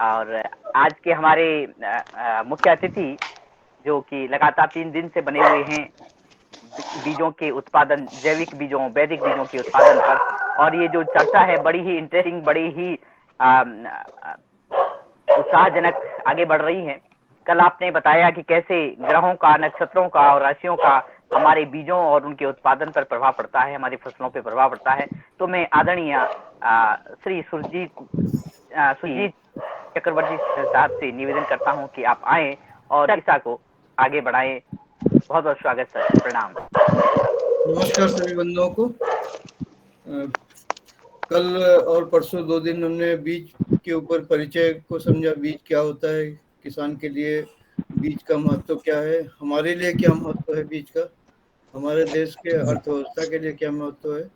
और आज के हमारे मुख्य अतिथि जो कि लगातार 3 दिन से बने हुए हैं बीजों के उत्पादन, जैविक बीजों, वैदिक बीजों के उत्पादन पर। और ये जो चर्चा है बड़ी ही इंटरेस्टिंग, बड़ी ही उत्साहजनक आगे बढ़ रही है। कल आपने बताया कि कैसे ग्रहों का, नक्षत्रों का और राशियों का हमारे बीजों और उनके उत्पादन पर प्रभाव पड़ता है, हमारी फसलों पर प्रभाव पड़ता है। तो मैं आदरणीय श्री सुरजीत चक्रवर्ती साहब से निवेदन करता हूं कि आप आए और चर्चा को आगे बढ़ाएं। बहुत बहुत स्वागत सर, प्रणाम। नमस्कार सभी बंधुओं को। कल और परसों 2 दिन हमने बीज के ऊपर परिचय को समझा। बीज क्या होता है, किसान के लिए बीज का महत्व क्या है, हमारे लिए क्या महत्व है बीज का, हमारे देश के अर्थव्यवस्था के लिए क्या महत्व है।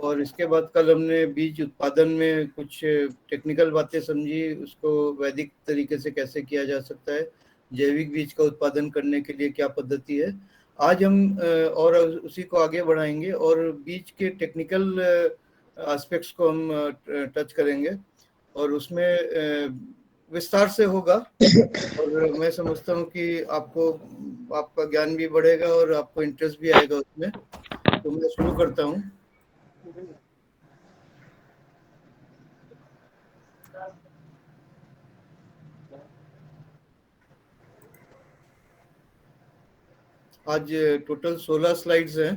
और इसके बाद कल हमने बीज उत्पादन में कुछ टेक्निकल बातें समझी, उसको वैदिक तरीके से कैसे किया जा सकता है, जैविक बीज का उत्पादन करने के लिए क्या पद्धति है। आज हम और उसी को आगे बढ़ाएंगे और बीज के टेक्निकल एस्पेक्ट्स को हम टच करेंगे और उसमें विस्तार से होगा। और मैं समझता हूँ कि आपका ज्ञान भी बढ़ेगा और आपको इंटरेस्ट भी आएगा उसमें। तो मैं शुरू करता हूँ। आज टोटल 16 स्लाइड्स हैं।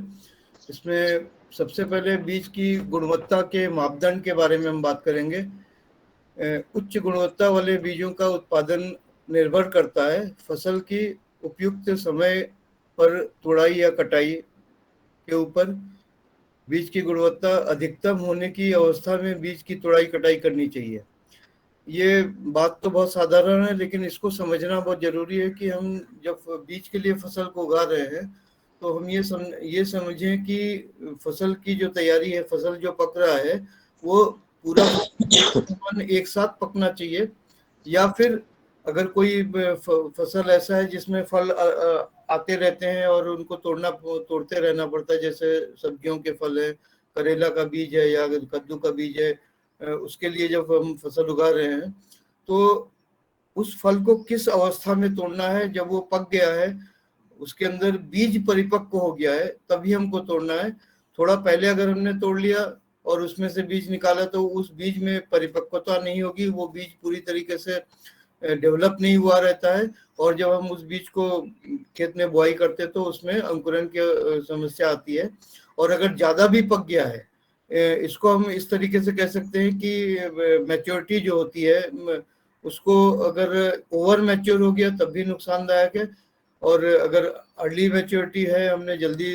इसमें सबसे पहले बीज की गुणवत्ता के मापदंड के बारे में हम बात करेंगे। उच्च गुणवत्ता वाले बीजों का उत्पादन निर्भर करता है फसल की उपयुक्त समय पर तुड़ाई या कटाई के ऊपर। बीज की गुणवत्ता अधिकतम होने की अवस्था में बीज की तुड़ाई कटाई करनी चाहिए। ये बात तो बहुत साधारण है, लेकिन इसको समझना बहुत जरूरी है कि हम जब बीज के लिए फसल को उगा रहे हैं तो हम ये समझें कि फसल की जो तैयारी है, फसल जो पक रहा है वो पूरा एक साथ पकना चाहिए, या फिर अगर कोई फसल ऐसा है जिसमें फल आते रहते हैं और उनको तोड़ते रहना पड़ता है, जैसे सब्जियों के फल है, करेला का बीज है या कद्दू का बीज है, उसके लिए जब हम फसल उगा रहे हैं तो उस फल को किस अवस्था में तोड़ना है। जब वो पक गया है, उसके अंदर बीज परिपक्व हो गया है, तभी हमको तोड़ना है। थोड़ा पहले अगर हमने तोड़ लिया और उसमें से बीज निकाला तो उस बीज में परिपक्वता नहीं होगी, वो बीज पूरी तरीके से डेवलप नहीं हुआ रहता है। और जब हम उस बीज को खेत में बुआई करते हैं तो उसमें अंकुरण की समस्या आती है। और अगर ज्यादा भी पक गया है, इसको हम इस तरीके से कह सकते हैं कि मैच्योरिटी जो होती है उसको, अगर ओवर मैच्योर हो गया तब भी नुकसानदायक है, और अगर अर्ली मैच्योरिटी है, हमने जल्दी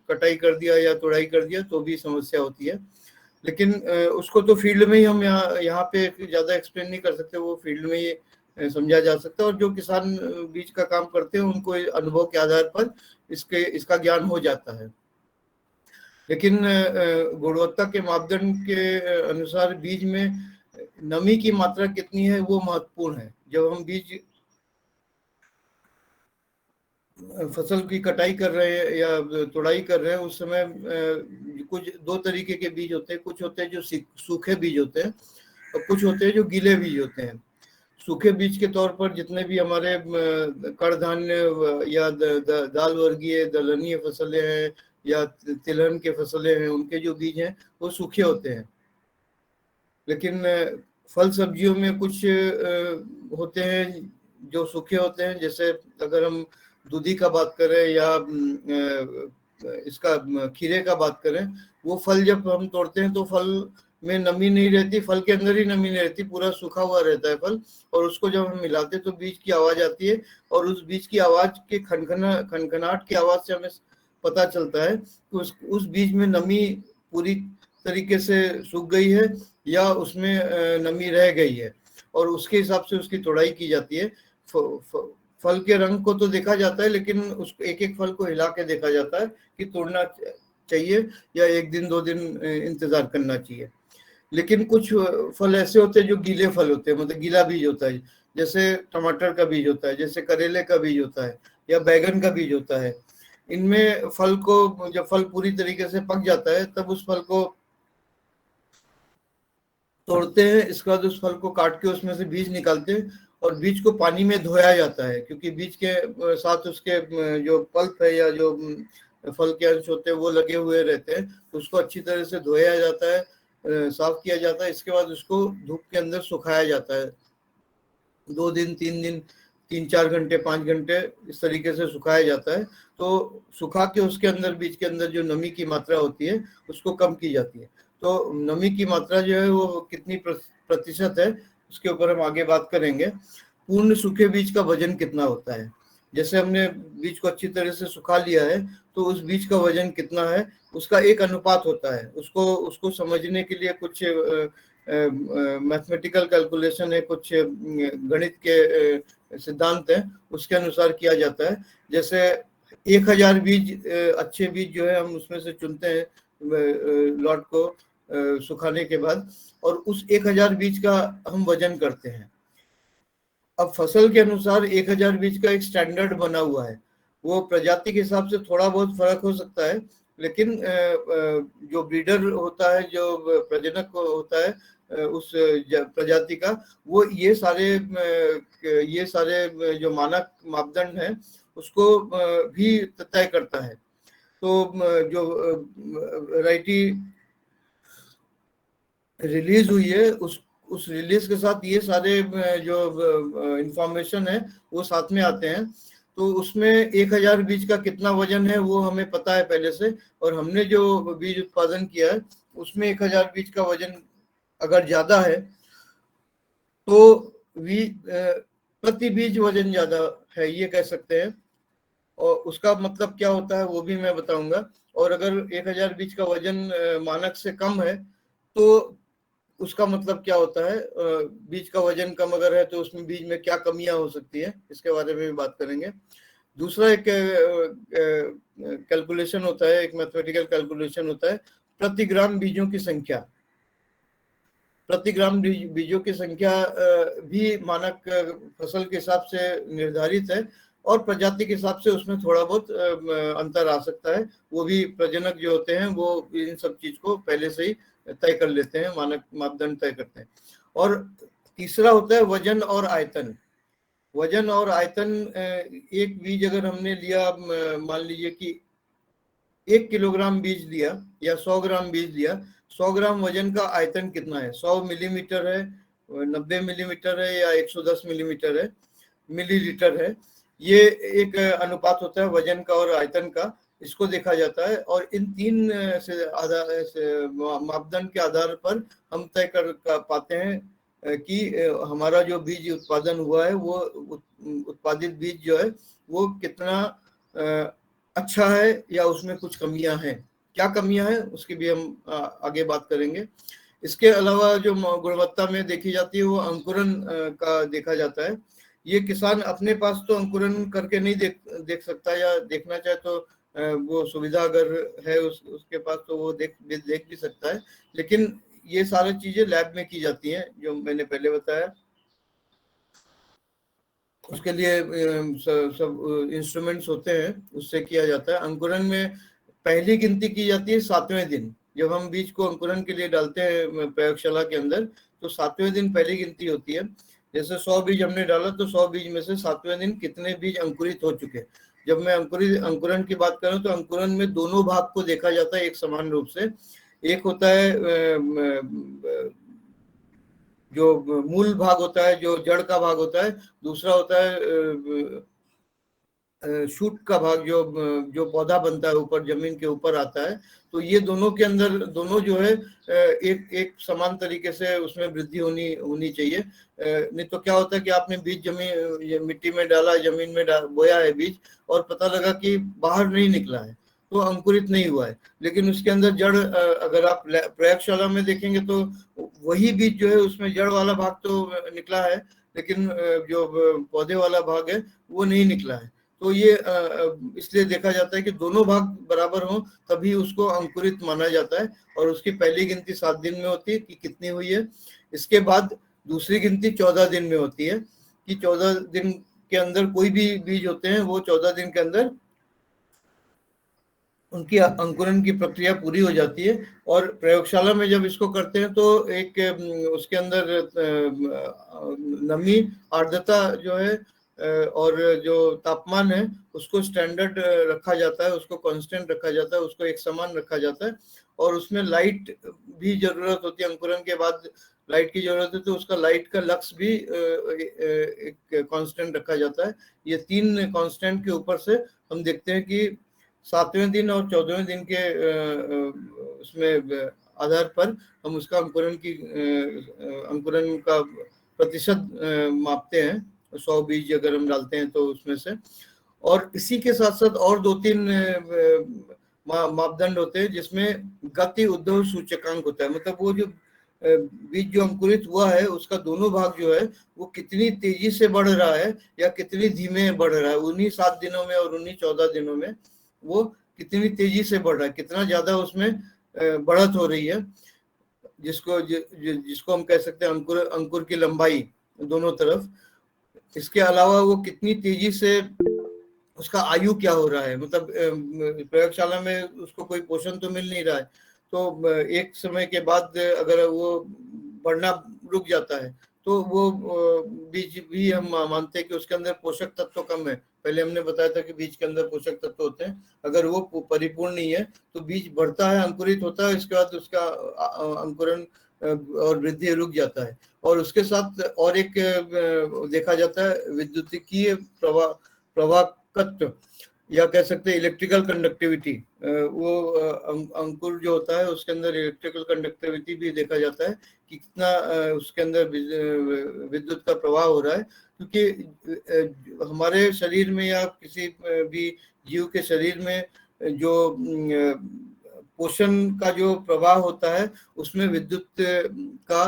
कटाई कर दिया या तुड़ाई कर दिया तो भी समस्या होती है। लेकिन उसको तो फील्ड में ही हम यहाँ पे ज़्यादा एक्सप्लेन नहीं कर सकते, वो फील्ड में ही समझा जा सकता है। और जो किसान बीज का काम करते हैं उनको अनुभव के आधार पर इसका ज्ञान हो जाता है। लेकिन गुणवत्ता के मापदंड के अनुसार बीज में नमी की मात्रा कितनी है वो महत्वपूर्ण है। जब हम बीज फसल की कटाई कर रहे हैं या तुड़ाई कर रहे हैं उस समय कुछ 2 तरीके के बीज होते हैं। कुछ होते हैं जो सूखे बीज होते हैं और कुछ होते हैं जो गीले बीज होते हैं। सूखे बीज के तौर पर जितने भी हमारे कड़धान्य या दाल वर्गीय दलहनीय फसलें हैं या तिलहन के फसलें हैं, उनके जो बीज हैं वो सूखे होते हैं। लेकिन फल सब्जियों में कुछ होते हैं जो सूखे होते हैं। जैसे अगर हम दूधी का बात करें या इसका खीरे का बात करें, वो फल जब हम तोड़ते हैं तो फल में नमी नहीं रहती, फल के अंदर ही नमी नहीं रहती, पूरा सूखा हुआ रहता है फल। और उसको जब हम मिलाते हैं तो बीज की आवाज आती है, और उस बीज की आवाज के खनखनाहट की आवाज से हमें पता चलता है कि उस बीज में नमी पूरी तरीके से सूख गई है या उसमें नमी रह गई है, और उसके हिसाब से उसकी तोड़ाई की जाती है। फल के रंग को तो देखा जाता है, लेकिन उसको एक एक फल को हिला के देखा जाता है कि तोड़ना चाहिए या 1 दिन 2 दिन इंतजार करना चाहिए। लेकिन कुछ फल ऐसे होते हैं जो गीले फल होते हैं, मतलब गीला बीज होता है, जैसे टमाटर का बीज होता है, जैसे करेले का बीज होता है या बैगन का बीज होता है। इनमें फल को, जब फल पूरी तरीके से पक जाता है तब उस फल को तोड़ते हैं, इसके बाद उस फल को काट के उसमें से बीज निकालते हैं और बीज को पानी में धोया जाता है, क्योंकि बीज के साथ उसके जो पल्प है या जो फल के अंश होते हैं वो लगे हुए रहते हैं, तो उसको अच्छी तरह से धोया जाता है, साफ किया जाता है। इसके बाद उसको धूप के अंदर सुखाया जाता है, 2 दिन 3 दिन 3-4 घंटे 5 घंटे इस तरीके से सुखाया जाता है। तो सुखा के उसके अंदर बीज के अंदर जो नमी की मात्रा होती है उसको कम की जाती है। तो नमी की मात्रा जो है वो कितनी प्रतिशत है उसके ऊपर हम आगे बात करेंगे। पूर्ण सूखे बीज का वजन कितना होता है, जैसे हमने बीज को अच्छी तरह से सुखा लिया है तो उस बीज का वजन कितना है उसका एक अनुपात होता है। उसको समझने के लिए कुछ मैथमेटिकल कैलकुलेशन है, कुछ गणित के सिद्धांत है, उसके अनुसार किया जाता है। जैसे 1000 बीज अच्छे बीज जो है हम उसमें से चुनते हैं लॉट को सुखाने के बाद, और उस 1000 बीज का हम वजन करते हैं। अब फसल के अनुसार 1000 बीज का एक स्टैंडर्ड बना हुआ है, वो प्रजाति के हिसाब से थोड़ा बहुत फर्क हो सकता है, लेकिन जो ब्रीडर होता है, जो प्रजनक होता है उस प्रजाति का, वो ये सारे जो मानक मापदंड है उसको भी तय करता है। तो जो वैरायटी रिलीज हुई है उस रिलीज के साथ ये सारे जो इंफॉर्मेशन है वो साथ में आते हैं। तो उसमें 1000 बीज का कितना वजन है वो हमें पता है पहले से, और हमने जो बीज उत्पादन किया है उसमें 1000 बीज का वजन अगर ज्यादा है तो प्रति बीज वजन ज्यादा है ये कह सकते हैं, और उसका मतलब क्या होता है वो भी मैं बताऊंगा। और अगर 1000 बीज का वजन मानक से कम है तो उसका मतलब क्या होता है, बीज का वजन कम अगर है तो उसमें बीज में क्या कमियां हो सकती है, इसके बारे में भी बात करेंगे। दूसरा एक कैलकुलेशन होता है, एक मैथमेटिकल कैलकुलेशन होता है, प्रति ग्राम बीजों की संख्या। प्रति ग्राम बीजों की संख्या भी मानक फसल के हिसाब से निर्धारित है, और प्रजाति के हिसाब से उसमें थोड़ा बहुत अंतर आ सकता है। वो भी प्रजनक जो होते हैं वो इन सब चीज को पहले से ही तय कर लेते हैं, मानक मापदंड तय करते हैं। और तीसरा होता है वजन और आयतन। वजन और आयतन, एक बीज अगर हमने लिया, मान लीजिए कि 1 किलोग्राम बीज लिया या 100 ग्राम बीज लिया, 100 ग्राम वजन का आयतन कितना है, 100 मिलीमीटर है, 90 मिलीमीटर है या 110 मिलीमीटर है, मिलीलीटर है। ये एक अनुपात होता है वजन का और आयतन का, इसको देखा जाता है। और इन तीन से मापदंड के आधार पर हम तय कर पाते हैं कि हमारा जो बीज उत्पादन हुआ है वो उत्पादित बीज जो है वो कितना अच्छा है या उसमें कुछ कमियां हैं। क्या कमियां हैं उसकी भी हम आगे बात करेंगे। इसके अलावा जो गुणवत्ता में देखी जाती है वो अंकुरन का देखा जाता है। ये किसान अपने पास तो अंकुरन करके नहीं देख सकता, या देखना चाहे तो वो सुविधा अगर है उसके पास तो वो देख भी सकता है, लेकिन ये सारी चीजें लैब में की जाती हैं जो मैंने पहले बताया। उसके लिए सब इंस्ट्रूमेंट्स होते हैं, उससे किया जाता है। अंकुरन में पहली गिनती की जाती है 7वें दिन। जब हम बीज को अंकुरन के लिए डालते हैं प्रयोगशाला के अंदर तो 7वें दिन पहली गिनती होती है। जैसे 100 बीज हमने डाला तो 100 बीज में से 7वें दिन कितने बीज अंकुरित हो चुके। जब मैं अंकुरन की बात करूं तो अंकुरन में दोनों भाग को देखा जाता है एक समान रूप से। एक होता है जो मूल भाग होता है, जो जड़ का भाग होता है, दूसरा होता है शूट का भाग, जो पौधा बनता है ऊपर जमीन के ऊपर आता है। तो ये दोनों के अंदर दोनों जो है एक समान तरीके से उसमें वृद्धि होनी चाहिए। नहीं तो क्या होता है कि आपने बीज मिट्टी में डाला, जमीन में बोया है बीज, और पता लगा कि बाहर नहीं निकला है तो अंकुरित नहीं हुआ है, लेकिन उसके अंदर जड़ अगर आप प्रयोगशाला में देखेंगे तो वही बीज जो है उसमें जड़ वाला भाग तो निकला है, लेकिन जो पौधे वाला भाग है वो नहीं निकला है। तो ये इसलिए देखा जाता है कि दोनों भाग बराबर हों तभी उसको अंकुरित माना जाता है। और उसकी पहली गिनती 7 दिन में होती है कि कितनी हुई है। इसके बाद दूसरी गिनती 14 दिन में होती है कि 14 दिन के अंदर कोई भी बीज होते हैं वो 14 दिन के अंदर उनकी अंकुरन की प्रक्रिया पूरी हो जाती है। और प्रयोगशाला में जब इसको करते हैं तो एक उसके अंदर नमी, आर्द्रता जो है और जो तापमान है उसको स्टैंडर्ड रखा जाता है, उसको कांस्टेंट रखा जाता है, उसको एक समान रखा जाता है। और उसमें लाइट भी जरूरत होती है, अंकुरन के बाद लाइट की जरूरत है, तो उसका लाइट का लक्स भी एक कांस्टेंट रखा जाता है। ये 3 कांस्टेंट के ऊपर से हम देखते हैं कि 7वें दिन और 14वें दिन के उसमें आधार पर हम उसका अंकुरन का प्रतिशत मापते हैं। 100 बीज अगर हम डालते हैं तो उसमें से। और इसी के साथ साथ और 2-3 मापदंड होते हैं जिसमें गति उद्भव सूचकांक होता है। मतलब वो जो बीज जो अंकुरित हुआ है उसका दोनों भाग जो है वो कितनी तेजी से बढ़ रहा है या कितनी धीमे बढ़ रहा है, उन्हीं 7 दिनों में और उन्हीं 14 दिनों में वो कितनी तेजी से बढ़ रहा है, कितना ज्यादा उसमें बढ़त हो रही है, जिसको हम कह सकते हैं अंकुर की लंबाई दोनों तरफ। इसके अलावा वो कितनी तेजी से, उसका आयु क्या हो रहा है, मतलब प्रयोगशाला में उसको कोई पोषण तो मिल नहीं रहा है, तो एक समय के बाद अगर वो बढ़ना रुक जाता है तो वो बीज भी हम मानते हैं कि उसके अंदर पोषक तत्व कम है। पहले हमने बताया था कि बीज के अंदर पोषक तत्व होते हैं, अगर वो परिपूर्ण नहीं है तो बीज बढ़ता है, अंकुरित होता है, इसके बाद उसका अंकुरन और वृद्धि रुक जाता है। और उसके साथ और एक देखा जाता है विद्युतीय प्रवाहकत्व, या कह सकते हैं इलेक्ट्रिकल कंडक्टिविटी। वो अंकुर जो होता है उसके अंदर इलेक्ट्रिकल कंडक्टिविटी भी देखा जाता है कि कितना उसके अंदर विद्युत का प्रवाह हो रहा है। क्योंकि हमारे शरीर में या किसी भी जीव के शरीर में जो पोषण का जो प्रवाह होता है उसमें विद्युत का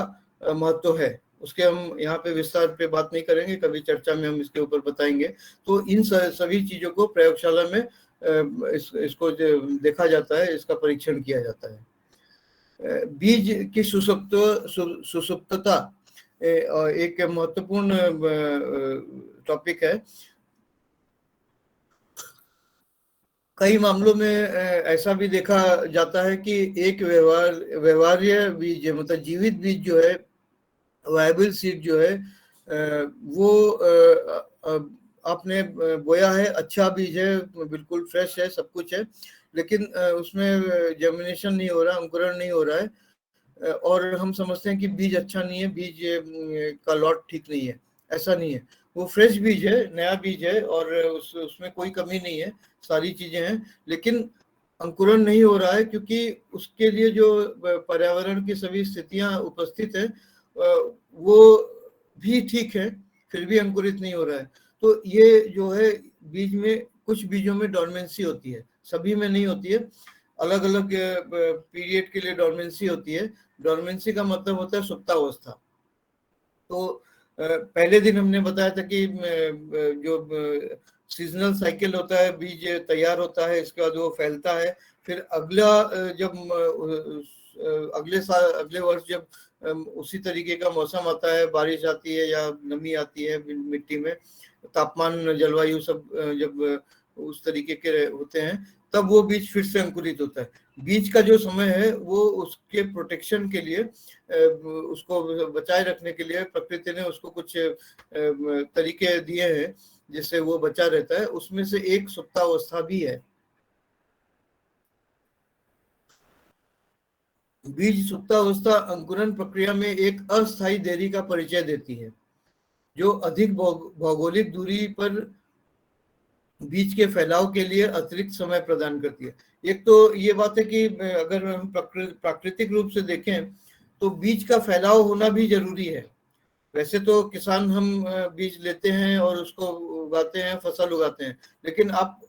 महत्व है। उसके हम यहाँ पे विस्तार पे बात नहीं करेंगे, कभी चर्चा में हम इसके ऊपर बताएंगे। तो इन सभी चीजों को प्रयोगशाला में इसको देखा जाता है, इसका परीक्षण किया जाता है। बीज की सुसुप्तता एक महत्वपूर्ण टॉपिक है। कई मामलों में ऐसा भी देखा जाता है कि एक व्यवहार्य बीज, मतलब जीवित बीज जो है, वायबल सीड जो है, वो आपने बोया है, अच्छा बीज है, बिल्कुल फ्रेश है, सब कुछ है, लेकिन उसमें जर्मिनेशन नहीं हो रहा, अंकुरण नहीं हो रहा है, और हम समझते हैं कि बीज अच्छा नहीं है, बीज का लॉट ठीक नहीं है। ऐसा नहीं है, वो फ्रेश बीज है, नया बीज है, और उसमें कोई कमी नहीं है, सारी चीजें हैं, लेकिन अंकुरण नहीं हो रहा है क्योंकि उसके लिए जो पर्यावरण की सभी स्थितियां उपस्थित है वो भी ठीक है, फिर भी अंकुरित नहीं हो रहा है। तो ये जो है बीज में, कुछ बीजों में डॉर्मेंसी होती है, सभी में नहीं होती है, अलग अलग पीरियड के लिए डॉर्मेंसी होती है। डॉर्मेंसी का मतलब होता है सुप्तावस्था। तो पहले दिन हमने बताया था कि जो सीजनल साइकिल होता है, बीज तैयार होता है, इसके बाद वो फैलता है, फिर अगला जब अगले साल, अगले वर्ष जब उसी तरीके का मौसम आता है, बारिश आती है या नमी आती है मिट्टी में, तापमान, जलवायु सब जब उस तरीके के होते हैं, तब वो बीज फिर से अंकुरित होता है। बीज का जो समय है वो उसके प्रोटेक्शन के लिए, उसको बचाए रखने के लिए प्रकृति ने उसको कुछ तरीके दिए हैं जिससे वो बचा रहता है। उसमें से एक सुप्तावस्था भी है। बीज सुप्तावस्था अंकुरन प्रक्रिया में एक अस्थायी देरी का परिचय देती है, जो अधिक भौगोलिक दूरी पर बीज के फैलाव के लिए अतिरिक्त समय प्रदान करती है। एक तो ये बात है कि अगर हम प्राकृतिक रूप से देखें तो बीज का फैलाव होना भी जरूरी है। वैसे तो किसान हम बीज लेते हैं और उसको उगाते हैं, फसल उगाते हैं, लेकिन आप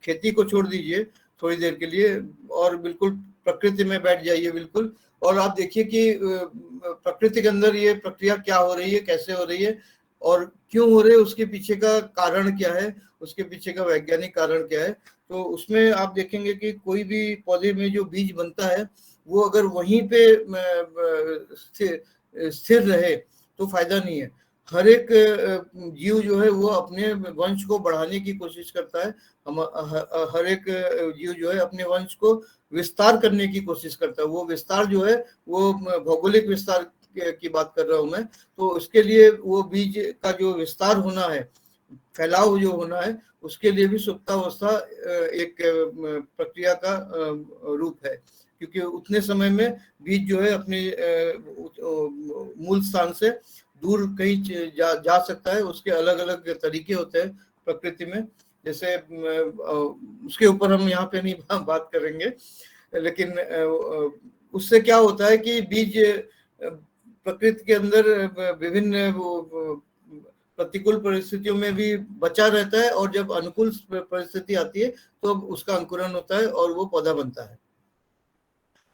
खेती को छोड़ दीजिए थोड़ी देर के लिए और बिल्कुल प्रकृति में बैठ जाइए बिल्कुल, और आप देखिए कि प्रकृति के अंदर ये प्रक्रिया क्या हो रही है, कैसे हो रही है और क्यों हो रही है, उसके पीछे का कारण क्या है, उसके पीछे का वैज्ञानिक कारण क्या है। तो उसमें आप देखेंगे कि कोई भी पौधे में जो बीज बनता है वो अगर वहीं पे स्थिर रहे तो फायदा नहीं है। हर एक जीव जो है वो अपने वंश को बढ़ाने की कोशिश करता है। हम हर एक जीव जो है अपने वंश को विस्तार करने की कोशिश करता है। वो विस्तार जो है वो भौगोलिक विस्तार की बात कर रहा हूं मैं। तो उसके लिए वो बीज का जो विस्तार होना है, फैलाव जो होना है, उसके लिए भी सुप्तावस्था एक प्रक्रिया का रूप है, क्योंकि उतने समय में बीज जो है अपने मूल स्थान से दूर कहीं जा सकता है। उसके अलग अलग तरीके होते हैं प्रकृति में, जैसे उसके ऊपर हम यहाँ पे नहीं बात करेंगे, लेकिन उससे क्या होता है कि बीज प्रकृति के अंदर विभिन्न प्रतिकूल परिस्थितियों में भी बचा रहता है, और जब अनुकूल परिस्थिति आती है तो उसका अंकुरण होता है और वो पौधा बनता है।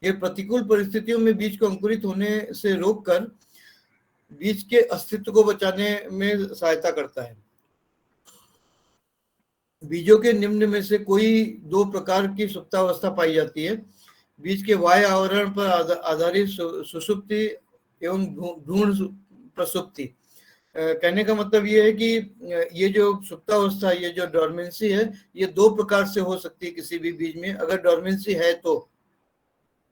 ये प्रतिकूल परिस्थितियों में बीज को अंकुरित होने से रोककर बीज के अस्तित्व को बचाने में सहायता करता है। बीजों के निम्न में से कोई दो प्रकार की सुप्तावस्था पाई जाती है: बीज के बाह्य आवरण पर आधारित सुषुप्ति एवं भ्रूण प्रसुप्ति। कहने का मतलब ये है कि ये जो सुप्तावस्था, ये जो डॉर्मेंसी है, ये दो प्रकार से हो सकती है किसी भी बीज में। अगर डॉर्मेंसी है तो,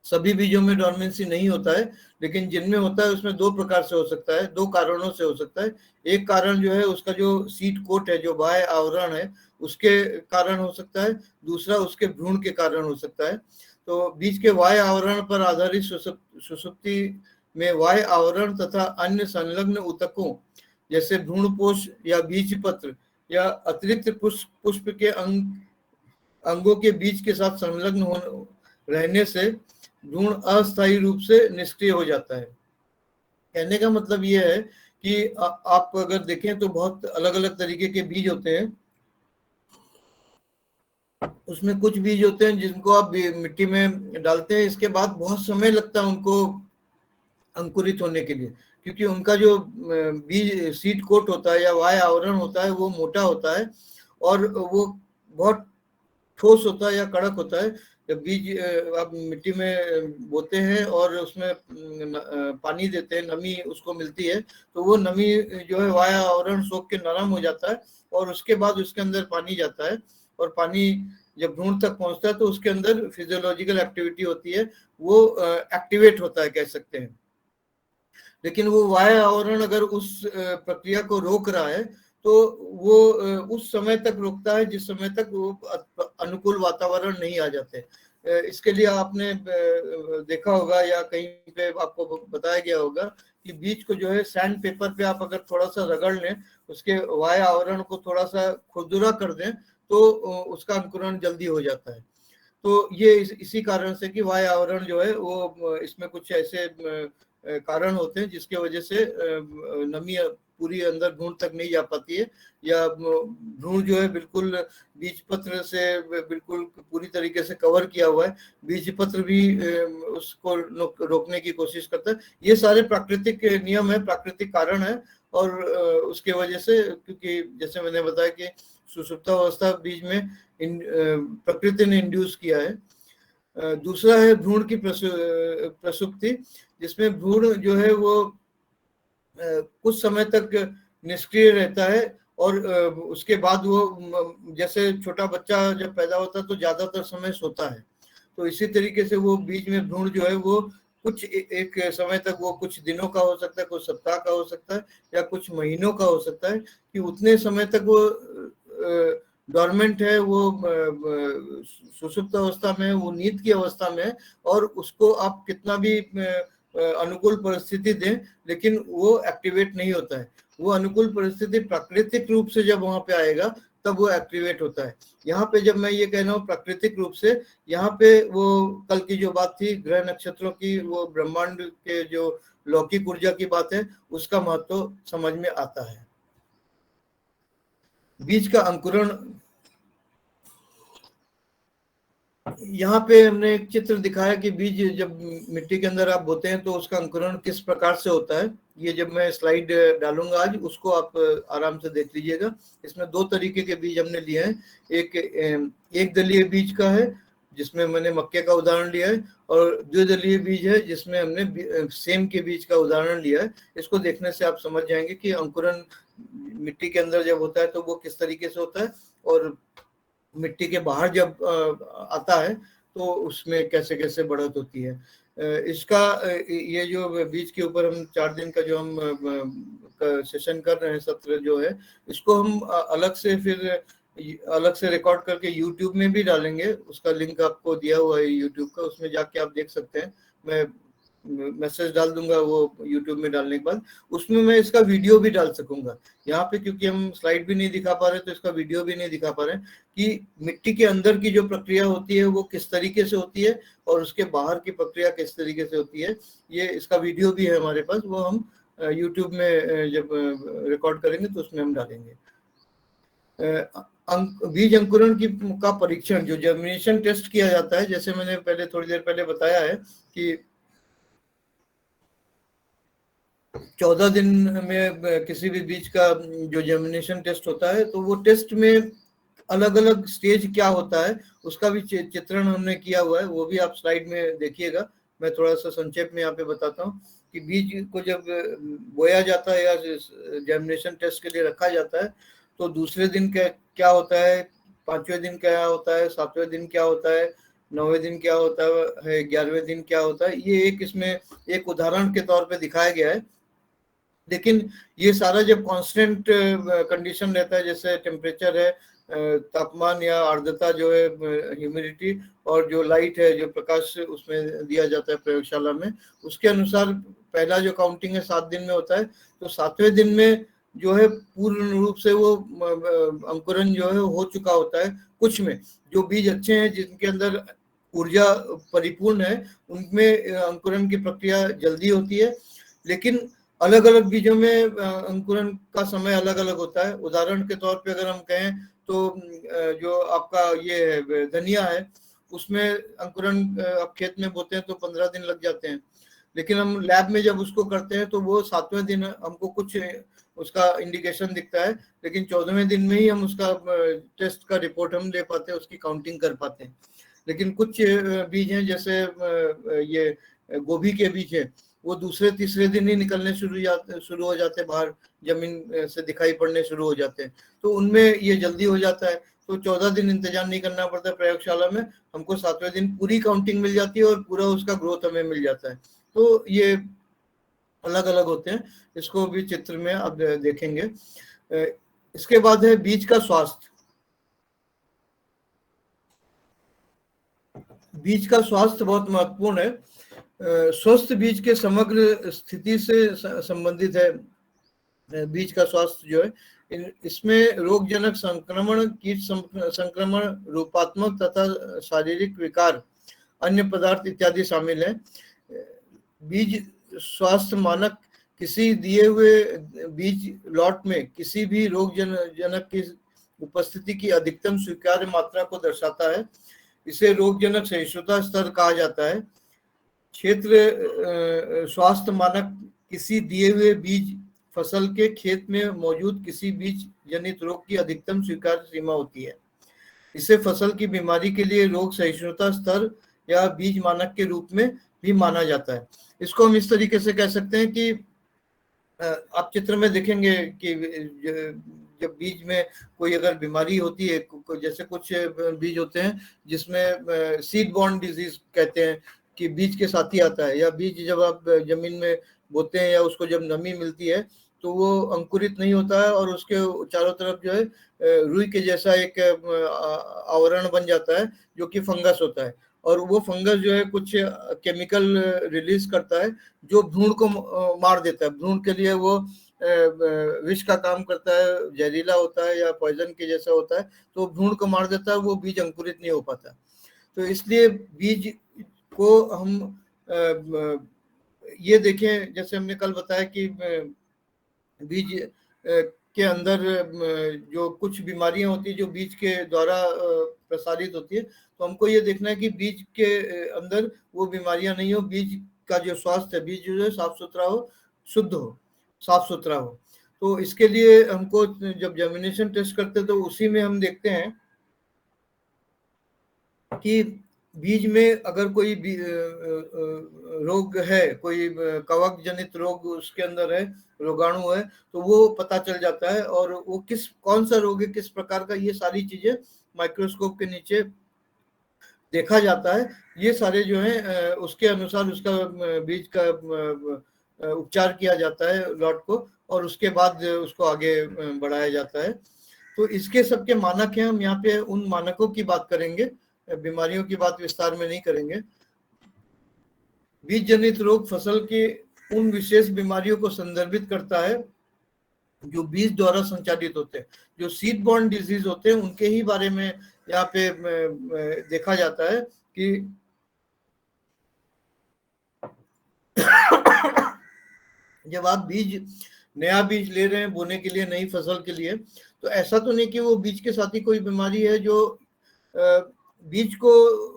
सभी बीजों में डॉर्मेंसी नहीं होता है, लेकिन जिनमें होता है उसमें दो प्रकार से हो सकता है, दो कारणों से हो सकता है। एक कारण जो है उसका जो सीड कोट है, जो बाह्य आवरण है, उसके कारण हो सकता है। दूसरा उसके भ्रूण के कारण हो सकता है। तो बीज के बाह्य आवरण पर आधारित सुषुप्ति में बाह्य आवरण तथा अन्य संलग्न ऊतकों जैसे भ्रूणपोष या बीज पत्र या अतिरिक्त पुष्प के अंगों के बीज के साथ संलग्न रहने से भ्रूण अस्थायी रूप से निष्क्रिय हो जाता है। कहने का मतलब यह है कि आप अगर देखें तो बहुत अलग अलग तरीके के बीज होते हैं। उसमें कुछ बीज होते हैं जिनको आप मिट्टी में डालते हैं, इसके बाद बहुत समय लगता है उनको अंकुरित होने के लिए, क्योंकि उनका जो बीज सीड कोट होता है या बाह्य आवरण होता है वो मोटा होता है और वो बहुत ठोस होता है या कड़क होता है। जब बीज आप मिट्टी में बोते हैं और उसमें पानी देते हैं, नमी उसको मिलती है, तो वो नमी जो है बाह्य आवरण सोख के नरम हो जाता है और उसके बाद उसके अंदर पानी जाता है, और पानी जब भ्रूण तक पहुंचता है तो उसके अंदर फिजियोलॉजिकल एक्टिविटी होती है, वो एक्टिवेट होता है कह सकते हैं। लेकिन वो बाह्य आवरण अगर उस प्रक्रिया को रोक रहा है तो वो उस समय तक रुकता है जिस समय तक वो अनुकूल वातावरण नहीं आ जाते। इसके लिए आपने देखा होगा या कहीं पे आपको बताया गया होगा कि बीज को जो है सैंड पेपर पे आप अगर थोड़ा सा रगड़ लें, उसके बाह्य आवरण को थोड़ा सा खुरदुरा कर दें, तो उसका अंकुरण जल्दी हो जाता है। तो ये इसी कारण से कि बाह्य आवरण जो है वो इसमें कुछ ऐसे कारण होते हैं जिसके वजह से नमी पूरी अंदर भ्रूण तक नहीं जा पाती है, या भ्रूण जो है बिल्कुल बीज पत्र से बिल्कुल पूरी तरीके से कवर किया हुआ है, बीज पत्र भी उसको रोकने की कोशिश करता है। ये सारे प्राकृतिक नियम है, प्राकृतिक कारण है, और उसके वजह से, क्योंकि जैसे मैंने बताया कि सुषुप्तावस्था बीज में प्रकृति ने इंड्यूस किया है। दूसरा है भ्रूण की प्रसुप्ति, जिसमें भ्रूण जो है वो कुछ समय तक निष्क्रिय रहता है और उसके बाद वो, जैसे छोटा बच्चा जब पैदा होता है तो ज्यादातर समय सोता है, तो इसी तरीके से वो बीज में भ्रूण जो है वो कुछ एक समय तक, वो कुछ दिनों का हो सकता है, कुछ सप्ताह का हो सकता है, या कुछ महीनों का हो सकता है, कि उतने समय तक वो डॉर्मेंट है, वो सुषुप्त अवस्था में, वो नींद की अवस्था में है, और उसको आप कितना भी अनुकूल परिस्थिति दें लेकिन वो एक्टिवेट नहीं होता है। वो अनुकूल परिस्थिति प्राकृतिक रूप से जब वहां पे आएगा तब वो एक्टिवेट होता है। यहाँ पे जब मैं ये कह रहा हूँ प्राकृतिक रूप से, यहाँ पे वो कल की जो बात थी ग्रह नक्षत्रों की, वो ब्रह्मांड के जो लौकिक ऊर्जा की बात है, उसका महत्व समझ में आता है। बीज का अंकुरण, यहाँ पे हमने एक चित्र दिखाया कि बीज जब मिट्टी के अंदर आप बोते हैं तो उसका अंकुरण किस प्रकार से होता है। ये जब मैं स्लाइड डालूंगा आज, उसको आप आराम से देख लीजिएगा। इसमें दो तरीके के बीज हमने लिए हैं, एक दलीय बीज का है जिसमें मैंने मक्के का उदाहरण लिया है, और द्विदलीय बीज है जिसमें हमने सेम के बीज का उदाहरण लिया है। इसको देखने से आप समझ जाएंगे कि अंकुरन मिट्टी के अंदर जब होता है तो वो किस तरीके से होता है, और मिट्टी के बाहर जब आता है तो उसमें कैसे कैसे बढ़त होती है। इसका ये जो बीज के ऊपर हम 4 दिन का जो हम सेशन कर रहे हैं, सत्र जो है, इसको हम अलग से रिकॉर्ड करके यूट्यूब में भी डालेंगे। उसका लिंक आपको दिया हुआ है यूट्यूब का, उसमें जाके आप देख सकते हैं। मैं मैसेज डाल दूंगा वो यूट्यूब में डालने के बाद, उसमें मैं इसका वीडियो भी डाल सकूंगा। यहाँ पे क्योंकि हम स्लाइड भी नहीं दिखा पा रहे तो इसका वीडियो भी नहीं दिखा पा रहे कि मिट्टी के अंदर की जो प्रक्रिया होती है वो किस तरीके से होती है और उसके बाहर की प्रक्रिया किस तरीके से होती है। ये इसका वीडियो भी है हमारे पास, वो हम यूट्यूब में जब रिकॉर्ड करेंगे तो उसमें हम डालेंगे। बीज अंकुरण का परीक्षण जो जर्मिनेशन टेस्ट किया जाता है, जैसे मैंने पहले थोड़ी देर पहले बताया है कि 14 दिन में किसी भी बीज का जो जर्मिनेशन टेस्ट होता है, तो वो टेस्ट में अलग अलग स्टेज क्या होता है उसका भी चित्रण हमने किया हुआ है। वो भी आप स्लाइड में देखिएगा। मैं थोड़ा सा संक्षेप में यहाँ पे बताता हूँ कि बीज को जब बोया जाता है या जर्मिनेशन टेस्ट के लिए रखा जाता है, तो दूसरे दिन क्या होता है, 5वें दिन क्या होता है, 7वें दिन क्या होता है, 9वें दिन क्या होता है, 11वें दिन क्या होता है, ये इसमें एक उदाहरण के तौर पे दिखाया गया है। लेकिन ये सारा जब कांस्टेंट कंडीशन रहता है, जैसे टेम्परेचर है, तापमान या आर्द्रता जो है, ह्यूमिडिटी, और जो लाइट है, जो प्रकाश उसमें दिया जाता है प्रयोगशाला में, उसके अनुसार पहला जो काउंटिंग है 7 दिन में होता है। तो 7वें दिन में जो है पूर्ण रूप से वो अंकुरन जो है हो चुका होता है। कुछ में जो बीज अच्छे हैं, जिनके अंदर ऊर्जा परिपूर्ण है, उनमें अंकुरन की प्रक्रिया जल्दी होती है। लेकिन अलग अलग बीजों में अंकुरन का समय अलग अलग होता है। उदाहरण के तौर पे अगर हम कहें तो जो आपका ये है धनिया है, उसमें अंकुरन आप खेत में बोते हैं तो 15 दिन लग जाते हैं। लेकिन हम लैब में जब उसको करते हैं तो वो 7वें दिन हमको कुछ उसका इंडिकेशन दिखता है, लेकिन 14वें दिन में ही हम उसका टेस्ट का रिपोर्ट हम ले पाते हैं, उसकी काउंटिंग कर पाते हैं। लेकिन कुछ बीज हैं, जैसे ये गोभी के बीज है, वो दूसरे तीसरे दिन ही निकलने शुरू हो जाते हैं, बाहर जमीन से दिखाई पड़ने शुरू हो जाते हैं। तो उनमें ये जल्दी हो जाता है, तो 14 दिन इंतजार नहीं करना पड़ता प्रयोगशाला में, हमको 7वें दिन पूरी काउंटिंग मिल जाती है और पूरा उसका ग्रोथ हमें मिल जाता है। तो ये अलग अलग होते हैं, इसको भी चित्र में आप देखेंगे। इसके बाद है बीज का स्वास्थ्य। बीज का स्वास्थ्य बहुत महत्वपूर्ण है। स्वस्थ बीज के समग्र स्थिति से संबंधित है बीज का स्वास्थ्य जो है। इसमें रोगजनक संक्रमण, कीट संक्रमण, रूपात्मक तथा शारीरिक विकार, अन्य पदार्थ इत्यादि शामिल है। बीज स्वास्थ्य मानक किसी दिए हुए बीज लॉट में किसी भी रोगजनक की उपस्थिति की अधिकतम स्वीकार्य मात्रा को दर्शाता है। इसे रोगजनक सहिष्णुता स्तर कहा जाता है। क्षेत्र स्वास्थ्य मानक किसी दिए हुए बीज फसल के खेत में मौजूद किसी बीज जनित रोग की अधिकतम स्वीकार्य सीमा होती है। इसे फसल की बीमारी के लिए रोग सहिष्णुता स्तर या बीज मानक के रूप में भी माना जाता है। इसको हम इस तरीके से कह सकते हैं कि आप चित्र में देखेंगे कि जब बीज में कोई अगर बीमारी होती है, जैसे कुछ बीज होते हैं जिसमें सीड बॉर्न डिजीज कहते हैं कि बीज के साथ ही आता है, या बीज जब आप जमीन में बोते हैं या उसको जब नमी मिलती है तो वो अंकुरित नहीं होता है और उसके चारों तरफ जो है रुई के जैसा एक आवरण बन जाता है जो कि फंगस होता है। और वो फंगस जो है कुछ केमिकल रिलीज करता है जो भ्रूण को मार देता है। भ्रूण के लिए वो विष का काम करता है, जहरीला होता है या पॉइजन के जैसा होता है, तो भ्रूण को मार देता है, वो बीज अंकुरित नहीं हो पाता। तो इसलिए बीज को हम ये देखें, जैसे हमने कल बताया कि बीज के अंदर जो कुछ बीमारियां होती है जो बीज के द्वारा प्रसारित होती है, तो हमको ये देखना है कि बीज के अंदर वो बीमारियां नहीं हो, बीज का जो स्वास्थ्य है, बीज जो है साफ सुथरा हो, शुद्ध हो, साफ सुथरा हो। तो इसके लिए हमको जब जर्मिनेशन टेस्ट करते हैं तो उसी में हम देखते हैं कि बीज में अगर कोई रोग है, कोई कवक जनित रोग उसके अंदर है, रोगाणु है, तो वो पता चल जाता है, और वो कौन सा रोग है, किस प्रकार का, ये सारी चीजें माइक्रोस्कोप के नीचे देखा जाता है। ये सारे जो है उसके अनुसार उसका बीज का उपचार किया जाता है लॉट को, और उसके बाद उसको आगे बढ़ाया जाता है। तो इसके सबके मानक हैं, हम यहाँ पे उन मानकों की बात करेंगे, बीमारियों की बात विस्तार में नहीं करेंगे। बीज जनित रोग फसल के उन विशेष बीमारियों को संदर्भित करता है जो बीज द्वारा संचालित होते हैं। जो सीड बॉर्न डिजीज होते हैं उनके ही बारे में यहाँ पे देखा जाता है कि जब आप नया बीज ले रहे हैं बोने के लिए, नई फसल के लिए, तो ऐसा तो नहीं कि वो बीज के साथ ही कोई बीमारी है जो बीज को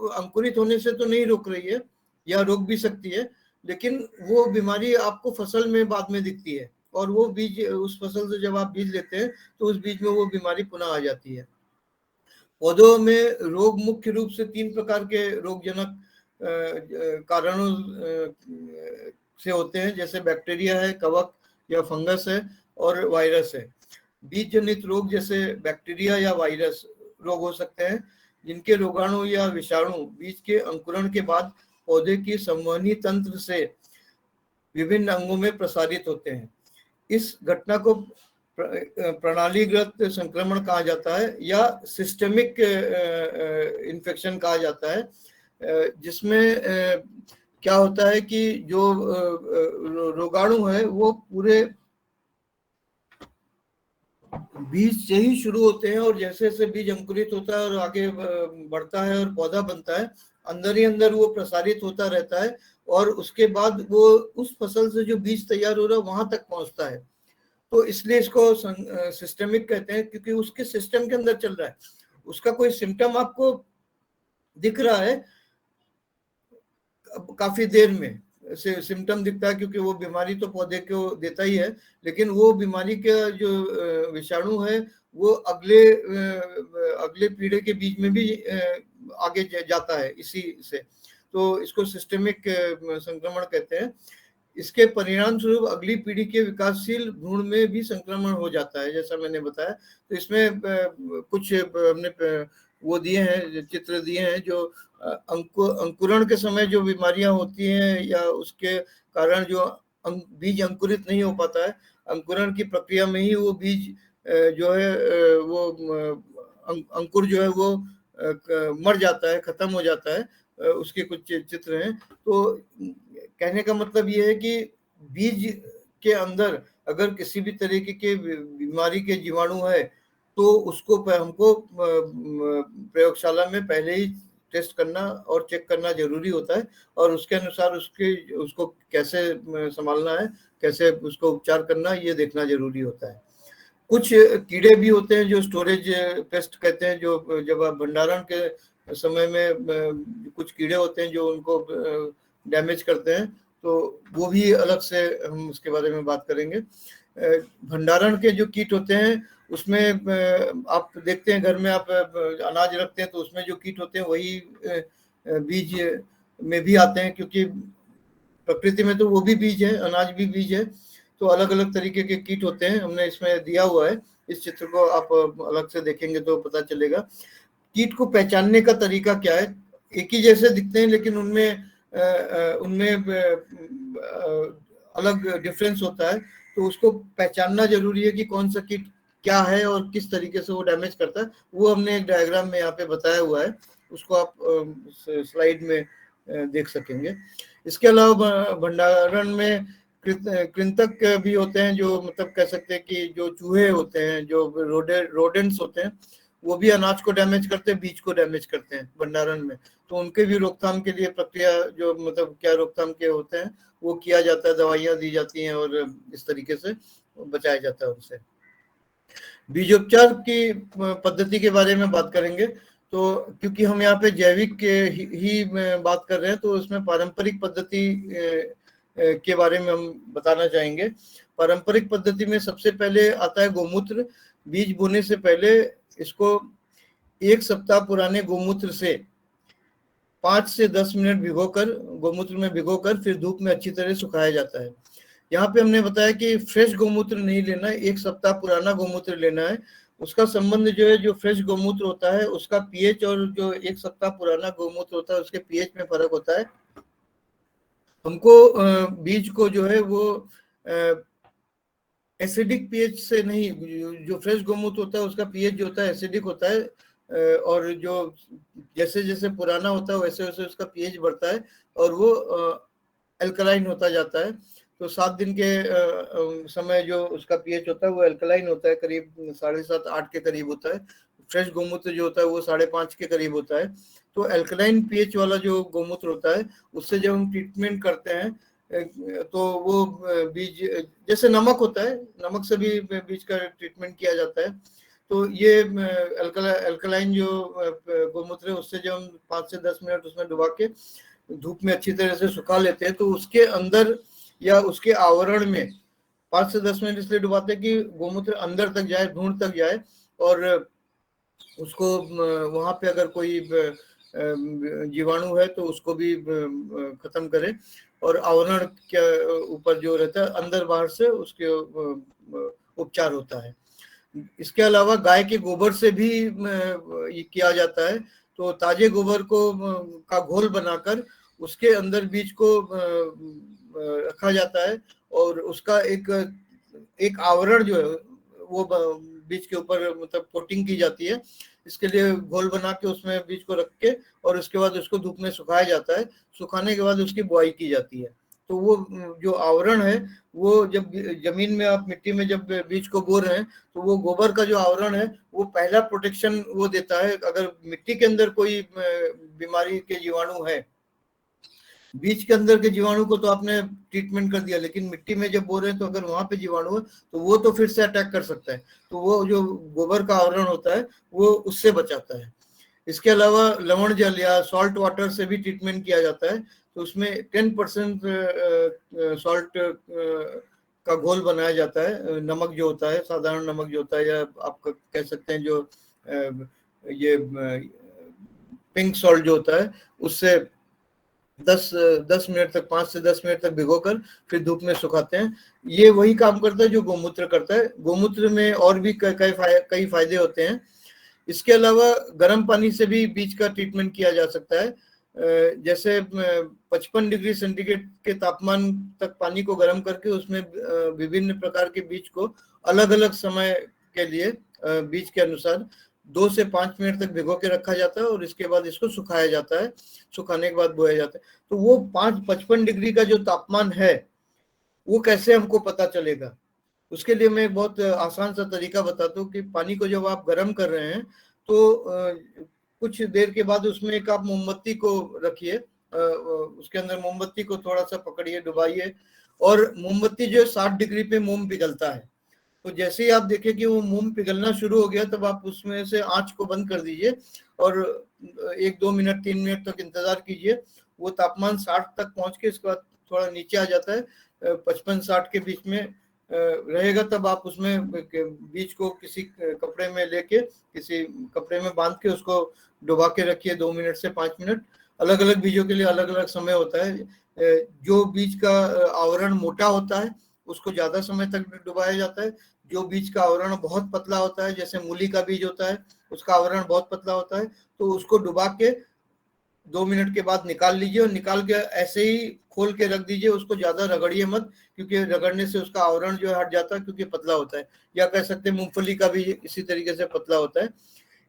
अंकुरित होने से तो नहीं रोक रही है, या रोक भी सकती है, लेकिन वो बीमारी आपको फसल में बाद में दिखती है, और वो बीज, उस फसल से जब आप बीज लेते हैं तो उस बीज में वो बीमारी पुनः आ जाती है। पौधों में रोग मुख्य रूप से 3 प्रकार के रोगजनक कारणों से होते हैं, जैसे बैक्टीरिया है, कवक या फंगस है, और वायरस है। बीज जनित रोग जैसे बैक्टीरिया या वायरस रोग हो सकते हैं, जिनके रोगाणु या विषाणु बीज के अंकुरण के बाद पौधे की संवहनी तंत्र से विभिन्न अंगों में प्रसारित होते हैं। इस घटना को प्रणालीगत संक्रमण कहा जाता है, या सिस्टेमिक इन्फेक्शन कहा जाता है, जिसमें क्या होता है कि जो रोगाणु है वो पूरे बीज से ही शुरू होते हैं, और जैसे जैसे बीज अंकुरित होता है और आगे बढ़ता है और पौधा बनता है, अंदर ही अंदर वो प्रसारित होता रहता है, और उसके बाद वो उस फसल से जो बीज तैयार हो रहा है वहां तक पहुंचता है। तो इसलिए इसको सिस्टेमिक कहते हैं, क्योंकि उसके सिस्टम के अंदर चल रहा है। उसका कोई सिम्टम आपको दिख रहा है काफी देर में से सिम्टम दिखता है, क्योंकि वो बीमारी तो पौधे को देता ही है, लेकिन वो बीमारी का जो विषाणु है वो अगले पीढ़े के बीज में भी आगे जाता है इसी से। तो इसको सिस्टेमिक संक्रमण कहते हैं। इसके परिणाम स्वरूप अगली पीढ़ी के विकासशील भ्रूण में भी संक्रमण हो जाता है, जैसा मैंने बताया। तो इसमें कुछ हमने वो दिए हैं, चित्र दिए हैं, जो अंकुरण के समय जो बीमारियां होती हैं, या उसके कारण जो बीज अंकुरित नहीं हो पाता है, अंकुरण की प्रक्रिया में ही वो बीज जो है वो अंकुर जो है वो मर जाता है, खत्म हो जाता है। उसके कुछ चित्र हैं। तो कहने का मतलब ये है कि बीज के अंदर अगर किसी भी तरीके के बीमारी के जीवाणु है, तो उसको हमको प्रयोगशाला में पहले ही टेस्ट करना और चेक करना जरूरी होता है, और उसके अनुसार उसको कैसे संभालना है, कैसे उसको उपचार करना, ये देखना जरूरी होता है। कुछ कीड़े भी होते हैं जो स्टोरेज पेस्ट कहते हैं, जो जब आप भंडारण के समय में कुछ कीड़े होते हैं जो उनको डैमेज करते हैं, तो वो भी अलग से हम उसके बारे में बात करेंगे। भंडारण के जो कीट होते हैं उसमें आप देखते हैं घर में आप अनाज रखते हैं, तो उसमें जो कीट होते हैं वही बीज में भी आते हैं, क्योंकि प्रकृति में तो वो भी बीज है, अनाज भी बीज है। तो अलग अलग तरीके के कीट होते हैं, हमने इसमें दिया हुआ है। इस चित्र को आप अलग से देखेंगे तो पता चलेगा। कीट को पहचानने का तरीका क्या है? एक ही जैसे दिखते हैं, लेकिन उनमें अलग डिफरेंस होता है। तो उसको पहचानना जरूरी है कि कौन सा कीट क्या है और किस तरीके से वो डैमेज करता है। वो हमने एक डायग्राम में यहाँ पे बताया हुआ है, उसको आप स्लाइड में देख सकेंगे। इसके अलावा भंडारण में कृंतक भी होते हैं, जो मतलब कह सकते हैं कि जो चूहे होते हैं, जो रोडेंट्स होते हैं, वो भी अनाज को डैमेज करते हैं, बीज को डैमेज करते हैं भंडारण में। तो उनके भी रोकथाम के लिए प्रक्रिया जो मतलब क्या रोकथाम के होते हैं वो किया जाता है, दवाइयां दी जाती हैं, और इस तरीके से बचाया जाता है उनसे। बीजोपचार की पद्धति के बारे में बात करेंगे। तो क्योंकि हम यहाँ पे जैविक के ही बात कर रहे हैं, तो उसमें पारंपरिक पद्धति के बारे में हम बताना चाहेंगे। पारंपरिक पद्धति में सबसे पहले आता है गोमूत्र। बीज बोने से पहले इसको 1 सप्ताह पुराने गोमूत्र से 5 से 10 मिनट भिगोकर, गोमूत्र में भिगोकर फिर धूप में अच्छी तरह सुखाया जाता है। यहाँ पे हमने बताया कि फ्रेश गोमूत्र नहीं लेना है, 1 सप्ताह पुराना गोमूत्र लेना है। उसका संबंध जो है, जो फ्रेश गोमूत्र होता है उसका पीएच और जो 1 सप्ताह पुराना गोमूत्र होता है उसके पीएच में फर्क होता है। हमको बीज को जो है वो एसिडिक पीएच से नहीं, जो फ्रेश गोमूत्र होता है उसका पीएच जो होता है एसिडिक होता है, और जो जैसे जैसे पुराना होता है वैसे वैसे उसका पीएच बढ़ता है और वो एल्कलाइन होता जाता है। तो 7 दिन के समय जो उसका पीएच होता है वो एल्कलाइन होता है, करीब 7.5-8 के करीब होता है। फ्रेश गोमूत्र जो होता है वो 5.5 के करीब होता है। तो एल्कलाइन पीएच वाला जो गोमूत्र होता है उससे जब हम ट्रीटमेंट करते हैं तो वो बीज, जैसे नमक होता है, नमक से भी बीज का ट्रीटमेंट किया जाता है। तो ये एल्कलाइन जो गोमूत्र है उससे जब हम 5 से 10 मिनट उसमें डुबा के धूप में अच्छी तरह से सुखा लेते हैं तो उसके अंदर या उसके आवरण में 5 से 10 मिनट इसलिए डुबाते हैं कि गोमूत्र अंदर तक जाए, भ्रूण तक जाए, और उसको वहां पे अगर कोई जीवाणु है तो उसको भी खत्म करे, और आवरण के ऊपर जो रहता है अंदर बाहर से उसके उपचार होता है। इसके अलावा गाय के गोबर से भी ये किया जाता है। तो ताजे गोबर को का घोल बनाकर उसके अंदर बीज को रखा जाता है और उसका एक आवरण जो है वो बीज के ऊपर मतलब कोटिंग की जाती है। इसके लिए घोल बना के उसमें बीज को रख के और उसके बाद उसको धूप में सुखाया जाता है। सुखाने के बाद उसकी बुआई की जाती है। तो वो जो आवरण है वो जब जमीन में आप मिट्टी में जब बीज को बो रहे हैं तो वो गोबर का जो आवरण है वो पहला प्रोटेक्शन वो देता है। अगर मिट्टी के अंदर कोई बीमारी के जीवाणु है, बीज के अंदर के जीवाणु को तो आपने ट्रीटमेंट कर दिया, लेकिन मिट्टी में जब बो रहे हैं तो अगर वहां पे जीवाणु है तो वो तो फिर से अटैक कर सकता है। तो वो जो गोबर का आवरण होता है वो उससे बचाता है। इसके अलावा लवण जल या सॉल्ट वाटर से भी ट्रीटमेंट किया जाता है। तो उसमें 10% सॉल्ट का घोल बनाया जाता है। नमक जो होता है, साधारण नमक जो होता है, या आप कह सकते हैं जो ये पिंक सॉल्ट जो होता है, उससे 10 मिनट तक, 5 से 10 मिनट तक भिगोकर फिर धूप में सुखाते हैं। ये वही काम करता है जो गोमूत्र करता है। गोमूत्र में और भी कई फायदे होते हैं। इसके अलावा गर्म पानी से भी बीज का ट्रीटमेंट किया जा सकता है। जैसे 55 डिग्री सेंटीग्रेड के तापमान तक पानी को गर्म करके उसमें विभिन्न प्रकार के बीज को अलग अलग समय के लिए बीज के अनुसार 2 से 5 मिनट तक भिगो के रखा जाता है और इसके बाद इसको सुखाया जाता है। सुखाने के बाद बोया जाता है। तो वो 55 डिग्री का जो तापमान है वो कैसे हमको पता चलेगा, उसके लिए मैं एक बहुत आसान सा तरीका बताता हूँ कि पानी को जब आप गर्म कर रहे हैं तो कुछ देर के बाद उसमें एक आप मोमबत्ती को रखिए, उसके अंदर मोमबत्ती को थोड़ा सा पकड़िए, डुबाइए, और मोमबत्ती जो 60 डिग्री पे मोम पिघलता है। तो जैसे ही आप देखें कि वो मोम पिघलना शुरू हो गया तब आप उसमें से आंच को बंद कर दीजिए और 1-2 मिनट 3 मिनट तक इंतजार कीजिए। वो तापमान 60 तक पहुंच के इसके बाद थोड़ा नीचे आ जाता है, 55-60 के बीच में रहेगा। तब आप उसमें बीज को किसी कपड़े में लेके, किसी कपड़े में बांध के उसको डुबा के रखिए 2 मिनट से 5 मिनट। अलग अलग बीजों के लिए अलग अलग समय होता है। जो बीज का आवरण मोटा होता है उसको ज्यादा समय तक डुबाया जाता है। जो बीज का आवरण बहुत पतला होता है, जैसे मूली का बीज होता है, उसका आवरण बहुत पतला होता है, तो उसको डुबा के 2 मिनट के बाद निकाल लीजिए और निकाल के ऐसे ही खोल के रख दीजिए। उसको ज्यादा रगड़िए मत, क्योंकि रगड़ने से उसका आवरण जो है हट जाता है, क्योंकि पतला होता है। या कह सकते हैं मूंगफली का भी इसी तरीके से पतला होता है।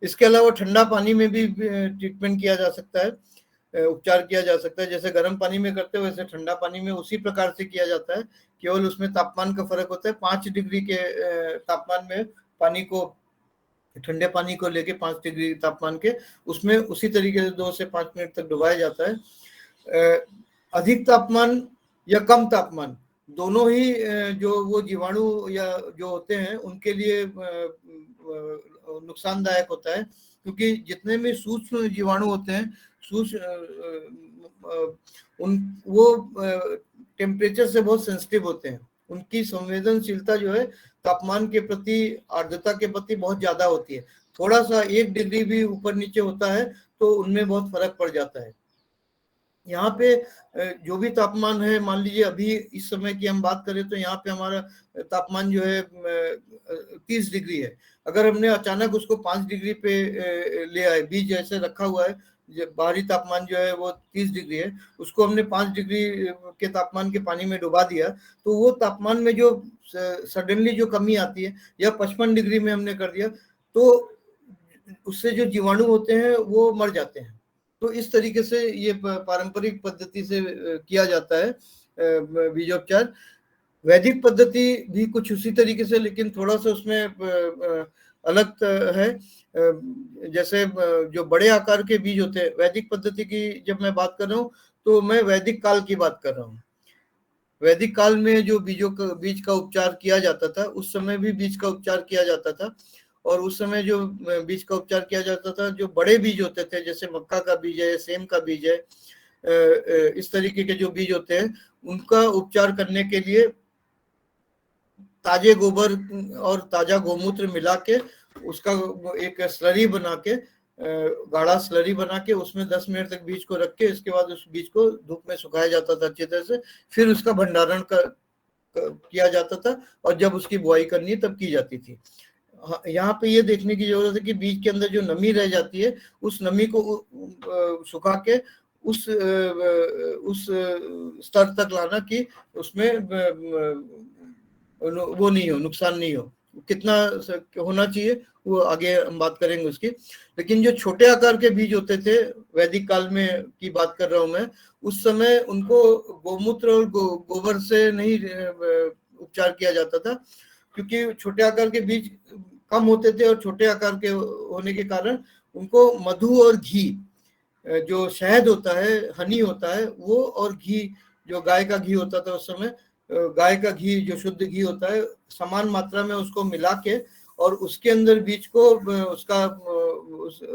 इसके अलावा ठंडा पानी में भी ट्रीटमेंट किया जा सकता है, उपचार किया जा सकता है। जैसे गर्म पानी में करते हैं वैसे ठंडा पानी में उसी प्रकार से किया जाता है, केवल उसमें तापमान का फर्क होता है। 5 डिग्री के तापमान में पानी को, ठंडे पानी को लेके 5 डिग्री तापमान के, उसमें उसी तरीके से 2 से 5 मिनट तक डुबाया जाता है। अधिक तापमान या कम तापमान दोनों ही जो वो जीवाणु या जो होते हैं उनके लिए नुकसानदायक होता है, क्योंकि जितने भी सूक्ष्म जीवाणु होते हैं उन वो टेम्परेचर से बहुत सेंसिटिव होते हैं। उनकी संवेदनशीलता जो है तापमान के प्रति, आर्द्रता के प्रति बहुत ज्यादा होती है। थोड़ा सा 1 डिग्री भी ऊपर नीचे होता है तो उनमें बहुत फर्क पड़ जाता है। यहाँ पे जो भी तापमान है, मान लीजिए अभी इस समय की हम बात करें तो यहाँ पे हमारा तापमान जो है 30 डिग्री है। अगर हमने अचानक उसको 5 डिग्री पे ले आए, बीज जैसे रखा हुआ है, बाहरी तापमान जो है वो 30 डिग्री है, उसको हमने 5 डिग्री के तापमान के पानी में डुबा दिया, तो वो तापमान में जो सडनली जो कमी आती है, या 55 डिग्री में हमने कर दिया, तो उससे जो जीवाणु होते हैं वो मर जाते हैं। तो इस तरीके से ये पारंपरिक पद्धति से किया जाता है बीजोपचार। वैदिक पद्धति भी कुछ उसी तरीके से, लेकिन थोड़ा सा उसमें अलग है। जैसे जो बड़े आकार के बीज होते हैं, वैदिक पद्धति की जब मैं बात कर रहा हूँ तो मैं वैदिक काल की बात कर रहा हूँ। वैदिक काल में जो बीज का उपचार किया जाता था, उस समय भी बीज का उपचार किया जाता था। और उस समय जो बीज का उपचार किया जाता था, जो बड़े बीज होते थे, जैसे मक्का का बीज है, सेम का बीज है, इस तरीके के जो बीज होते हैं, उनका उपचार करने के लिए ताजे गोबर और ताजा गोमूत्र मिला के उसका एक स्लरी बना के, गाढ़ा स्लरी बना के, उसमें 10 मिनट तक बीज को रख के, इसके बाद उस बीज को धूप में सुखाया जाता था अच्छी तरह से, फिर उसका भंडारण किया जाता था, और जब उसकी बुआई करनी तब की जाती थी। यहाँ पे ये देखने की जरूरत है कि बीज के अंदर जो नमी रह जाती है, उस नमी को सुखा के उस स्तर तक लाना कि उसमें वो नहीं हो, नुकसान नहीं हो। कितना होना चाहिए वो आगे हम बात करेंगे उसकी। लेकिन जो छोटे आकार के बीज होते थे, वैदिक काल में की बात कर रहा हूं मैं, उस समय उनको गोमूत्र और गोबर से नहीं उपचार किया जाता था, क्योंकि छोटे आकार के बीज कम होते थे, और छोटे आकार के होने के कारण उनको मधु और घी, जो शहद होता है, हनी होता है वो, और घी जो गाय का घी होता था उस समय, गाय का घी जो शुद्ध घी होता है, समान मात्रा में उसको मिला के, और उसके अंदर बीज को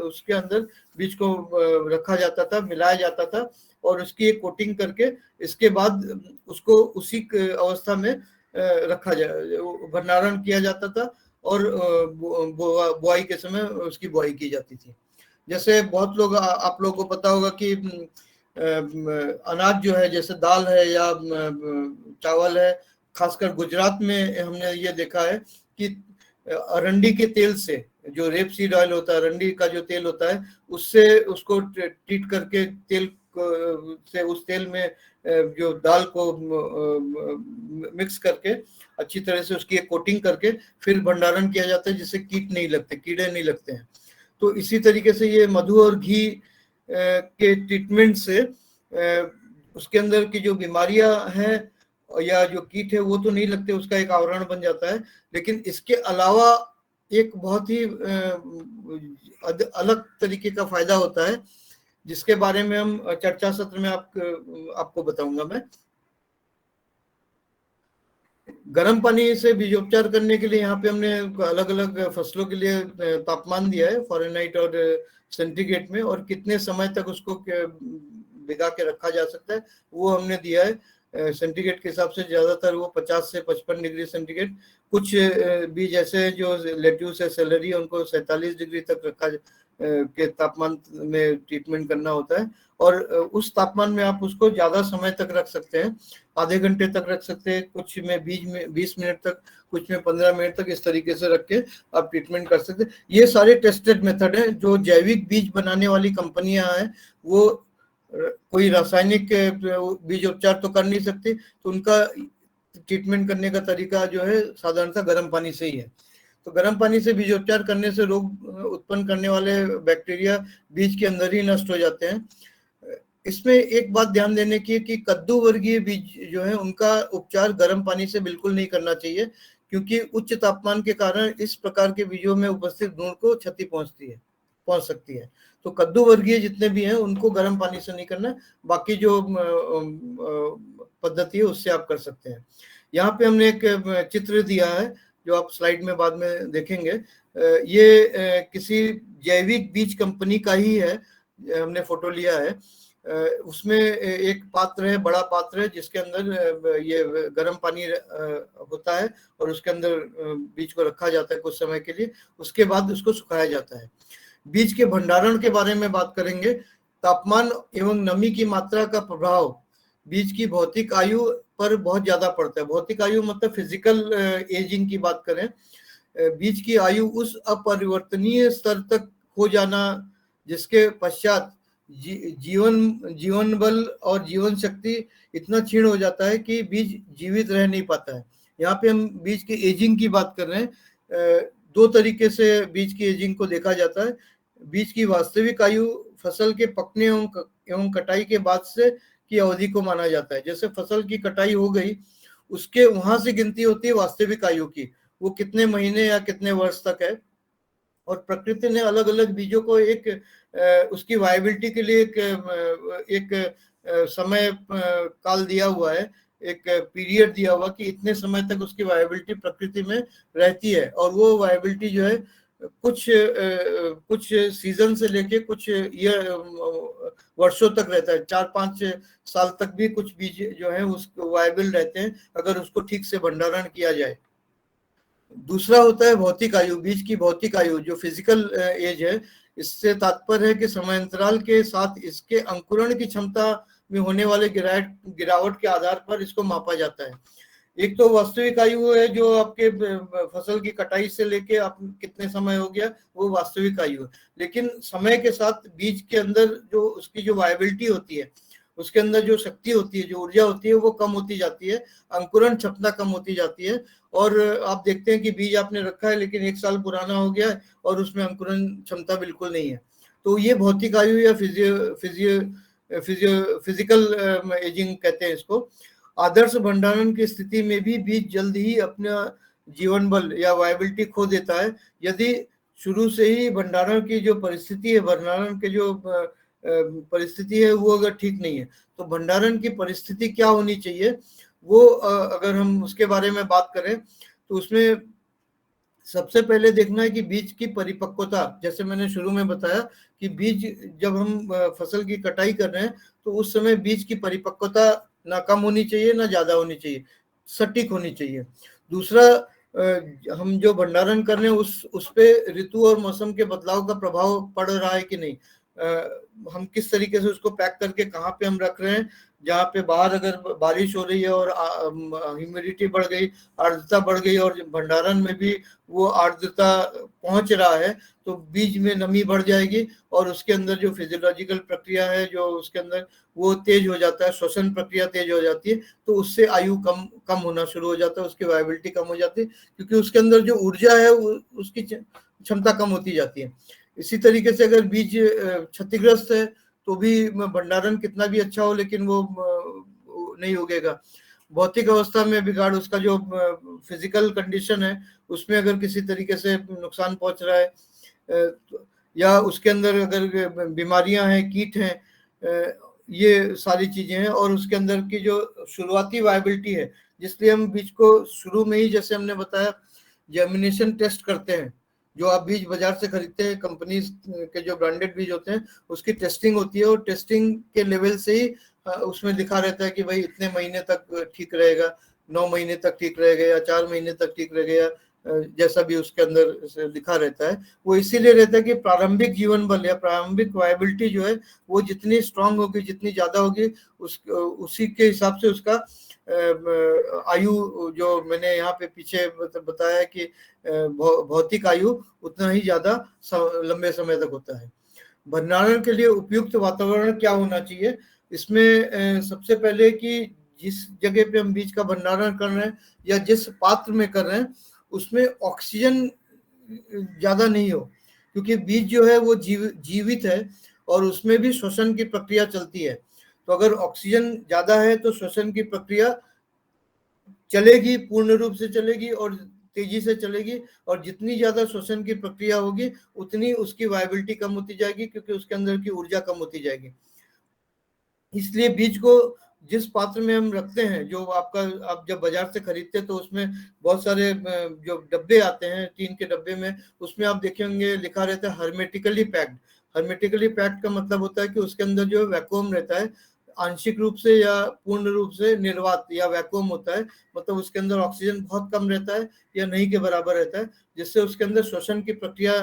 उसके अंदर बीज को रखा जाता था, मिलाया जाता था, और उसकी एक कोटिंग करके इसके बाद उसको उसी अवस्था में रखा भंडारण किया जाता था, और बुआई के समय उसकी बुआई की जाती थी। जैसे बहुत लोग, आप लोगों को पता होगा कि अनाज जो है, जैसे दाल है या चावल है, खासकर गुजरात में हमने ये देखा है कि अरंडी के तेल से, जो रेप सीड ऑयल होता है, अरंडी का जो तेल होता है, उससे उसको ट्रीट करके तेल से, उस तेल में जो दाल को मिक्स करके अच्छी तरह से उसकी एक कोटिंग करके फिर भंडारण किया जाता है, जिससे कीट नहीं लगते, कीड़े नहीं लगते हैं। तो इसी तरीके से ये मधु और घी के ट्रीटमेंट से उसके अंदर की जो बीमारियां हैं या जो कीट है वो तो नहीं लगते, उसका एक आवरण बन जाता है। लेकिन इसके अलावा एक बहुत ही अलग तरीके का फायदा होता है, जिसके बारे में हम चर्चा सत्र में आपको बताऊंगा मैं। गर्म पानी से बीजोपचार करने के लिए यहाँ पे हमने अलग अलग फसलों के लिए तापमान दिया है, फ़ारेनहाइट और सेंटीग्रेड में, और कितने समय तक उसको भिगा के रखा जा सकता है वो हमने दिया है। सेंटीग्रेड के हिसाब से ज्यादातर वो 50 से 55 डिग्री सेंटीग्रेड। कुछ बीज ऐसे हैं जो लेट्यूस है, सेलरी, उनको 47 डिग्री तक रखा के तापमान में ट्रीटमेंट करना होता है, और उस तापमान में आप उसको ज्यादा समय तक रख सकते हैं, आधे घंटे तक रख सकते हैं, कुछ में बीज में 20 मिनट तक, कुछ में 15 मिनट तक, इस तरीके से रख के आप ट्रीटमेंट कर सकते हैं। ये सारे टेस्टेड मेथड हैं। जो जैविक बीज बनाने वाली कंपनियां हैं वो कोई रासायनिक बीज उपचार तो कर नहीं सकती, तो उनका ट्रीटमेंट करने का तरीका जो है साधारणतः गर्म पानी से ही है। तो गर्म पानी से बीज उपचार करने से रोग उत्पन्न करने वाले बैक्टीरिया बीज के अंदर ही नष्ट हो जाते हैं। इसमें एक बात ध्यान देने की है कि कद्दू वर्गीय बीज जो है उनका उपचार गर्म पानी से बिल्कुल नहीं करना चाहिए, क्योंकि उच्च तापमान के कारण इस प्रकार के बीजों में उपस्थित गुण को क्षति पहुंच सकती है। तो कद्दू वर्गीय जितने भी हैं उनको गर्म पानी से नहीं करना, बाकी जो पद्धति है उससे आप कर सकते हैं। यहाँ पे हमने एक चित्र दिया है जो आप स्लाइड में बाद में देखेंगे। ये किसी जैविक बीज कंपनी का ही है, हमने फोटो लिया है। उसमें एक पात्र है, बड़ा पात्र है, जिसके अंदर ये गर्म पानी होता है, और उसके अंदर बीज को रखा जाता है कुछ समय के लिए, उसके बाद उसको सुखाया जाता है। बीज के भंडारण के बारे में बात करेंगे। तापमान एवं नमी की मात्रा का प्रभाव बीज की भौतिक आयु पर बहुत ज्यादा पड़ता है। भौतिक आयु मतलब फिजिकल एजिंग की बात करें, बीज की आयु उस अपरिवर्तनीय स्तर तक हो जाना जिसके पश्चात जीवन बल और जीवन शक्ति इतना क्षीण हो जाता है कि बीज जीवित रह नहीं पाता है। यहाँ पे हम बीज की एजिंग की बात कर रहे हैं। दो तरीके से बीज की एजिंग को देखा जाता है। बीज की वास्तविक आयु फसल के पकने एवं कटाई के बाद से की अवधि को माना जाता है। जैसे फसल की कटाई हो गई, उसके वहां से गिनती होती है वास्तविक आयु की, वो कितने महीने या कितने वर्ष तक है। और प्रकृति ने अलग अलग बीजों को एक उसकी वायबिलिटी के लिए एक समय काल दिया हुआ है, एक पीरियड दिया हुआ कि इतने समय तक उसकी वायबिलिटी प्रकृति में रहती है। और वो वायबिलिटी जो है कुछ सीजन से लेके कुछ ईयर वर्षों तक रहता है। 4-5 साल तक भी कुछ बीज जो है उस वायबल रहते हैं अगर उसको ठीक से भंडारण किया जाए। दूसरा होता है भौतिक आयु। बीज की भौतिक आयु जो फिजिकल एज है, इससे तात्पर्य है कि समयांतराल के साथ इसके अंकुरण की क्षमता में होने वाले गिरावट के आधार पर इसको मापा जाता है। एक तो वास्तविक आयु है जो आपके फसल की कटाई से लेके आप कितने समय हो गया, वो वास्तविक आयु है। लेकिन समय के साथ बीज के अंदर जो उसकी जो वायबिलिटी होती है, उसके अंदर जो शक्ति होती है, जो ऊर्जा होती है, वो कम होती जाती है, अंकुरण क्षमता कम होती जाती है। और आप देखते हैं कि बीज आपने रखा है लेकिन 1 साल पुराना हो गया है और उसमें अंकुरण क्षमता बिल्कुल नहीं है। तो ये भौतिक आयु या फिजिकल एजिंग कहते हैं इसको। आदर्श भंडारण की स्थिति में भी बीज जल्द ही अपना जीवन बल या वायबिलिटी खो देता है यदि शुरू से ही भंडारण की जो परिस्थिति है, भंडारण के जो परिस्थिति है वो अगर ठीक नहीं है। तो भंडारण की परिस्थिति क्या होनी चाहिए, वो अगर हम उसके बारे में बात करें तो उसमें सबसे पहले देखना है कि बीज की परिपक्वता। जैसे मैंने शुरू में बताया कि बीज जब हम फसल की कटाई कर रहे हैं तो उस समय बीज की परिपक्वता ना कम होनी चाहिए ना ज्यादा होनी चाहिए, सटीक होनी चाहिए। दूसरा, हम जो भंडारण कर रहे हैं उस पे ऋतु और मौसम के बदलाव का प्रभाव पड़ रहा है कि नहीं। हम किस तरीके से उसको पैक करके कहाँ पे हम रख रहे हैं, जहाँ पे बाहर अगर बारिश हो रही है और ह्यूमिडिटी बढ़ गई, आर्द्रता बढ़ गई और भंडारण में भी वो आर्द्रता पहुंच रहा है तो बीज में नमी बढ़ जाएगी और उसके अंदर जो फिजियोलॉजिकल प्रक्रिया है जो उसके अंदर वो तेज हो जाता है, श्वसन प्रक्रिया तेज हो जाती है। तो उससे आयु कम होना शुरू हो जाता है, उसकी वायबिलिटी कम हो जाती है क्योंकि उसके अंदर जो ऊर्जा है उसकी क्षमता कम होती जाती है। इसी तरीके से अगर बीज क्षतिग्रस्त है तो भी भंडारण कितना भी अच्छा हो लेकिन वो नहीं उगेगा। भौतिक अवस्था में बिगाड़, उसका जो फिजिकल कंडीशन है उसमें अगर किसी तरीके से नुकसान पहुंच रहा है या उसके अंदर अगर बीमारियां हैं, कीट हैं, ये सारी चीजें हैं। और उसके अंदर की जो शुरुआती वायबिलिटी है, जिसलिए हम बीज को शुरू में ही, जैसे हमने बताया, जर्मिनेशन टेस्ट करते हैं। जो आप बीज बाजार से खरीदते हैं, कंपनी के जो ब्रांडेड बीज होते हैं उसकी टेस्टिंग होती है और टेस्टिंग के लेवल से ही उसमें लिखा रहता है कि भाई इतने महीने तक ठीक रहेगा, 9 महीने तक ठीक रहेगा या 4 महीने तक ठीक रहेगा, जैसा भी उसके अंदर लिखा रहता है। वो इसीलिए रहता है कि प्रारंभिक जीवन बल या प्रारंभिक वायबिलिटी जो है वो जितनी स्ट्रांग होगी, जितनी ज्यादा होगी, उसी के हिसाब से उसका आयु, जो मैंने यहाँ पे पीछे बताया कि भौतिक आयु उतना ही ज्यादा लंबे समय तक होता है। भंडारण के लिए उपयुक्त वातावरण क्या होना चाहिए, इसमें सबसे पहले कि जिस जगह पे हम बीज का भंडारण कर रहे हैं या जिस पात्र में कर रहे हैं उसमें ऑक्सीजन ज्यादा नहीं हो, क्योंकि बीज जो है वो जीवित है और उसमें भी श्वसन की प्रक्रिया चलती है। तो अगर ऑक्सीजन ज्यादा है तो श्वसन की प्रक्रिया चलेगी, पूर्ण रूप से चलेगी और तेजी से चलेगी, और जितनी ज्यादा श्वसन की प्रक्रिया होगी उतनी उसकी वायबिलिटी कम होती जाएगी क्योंकि उसके अंदर की ऊर्जा कम होती जाएगी। इसलिए बीज को जिस पात्र में हम रखते हैं, जो आप जब बाजार से खरीदते हैं तो उसमें बहुत सारे जो डब्बे आते हैं, टीन के डब्बे में, उसमें आप देखेंगे लिखा रहता है हर्मेटिकली पैक्ड। हर्मेटिकली पैक्ड का मतलब होता है कि उसके अंदर जो वैक्यूम रहता है, आंशिक रूप से या पूर्ण रूप से निर्वात या वैक्यूम होता है, मतलब उसके अंदर ऑक्सीजन बहुत कम रहता है या नहीं के बराबर रहता है, जिससे उसके अंदर श्वसन की प्रक्रिया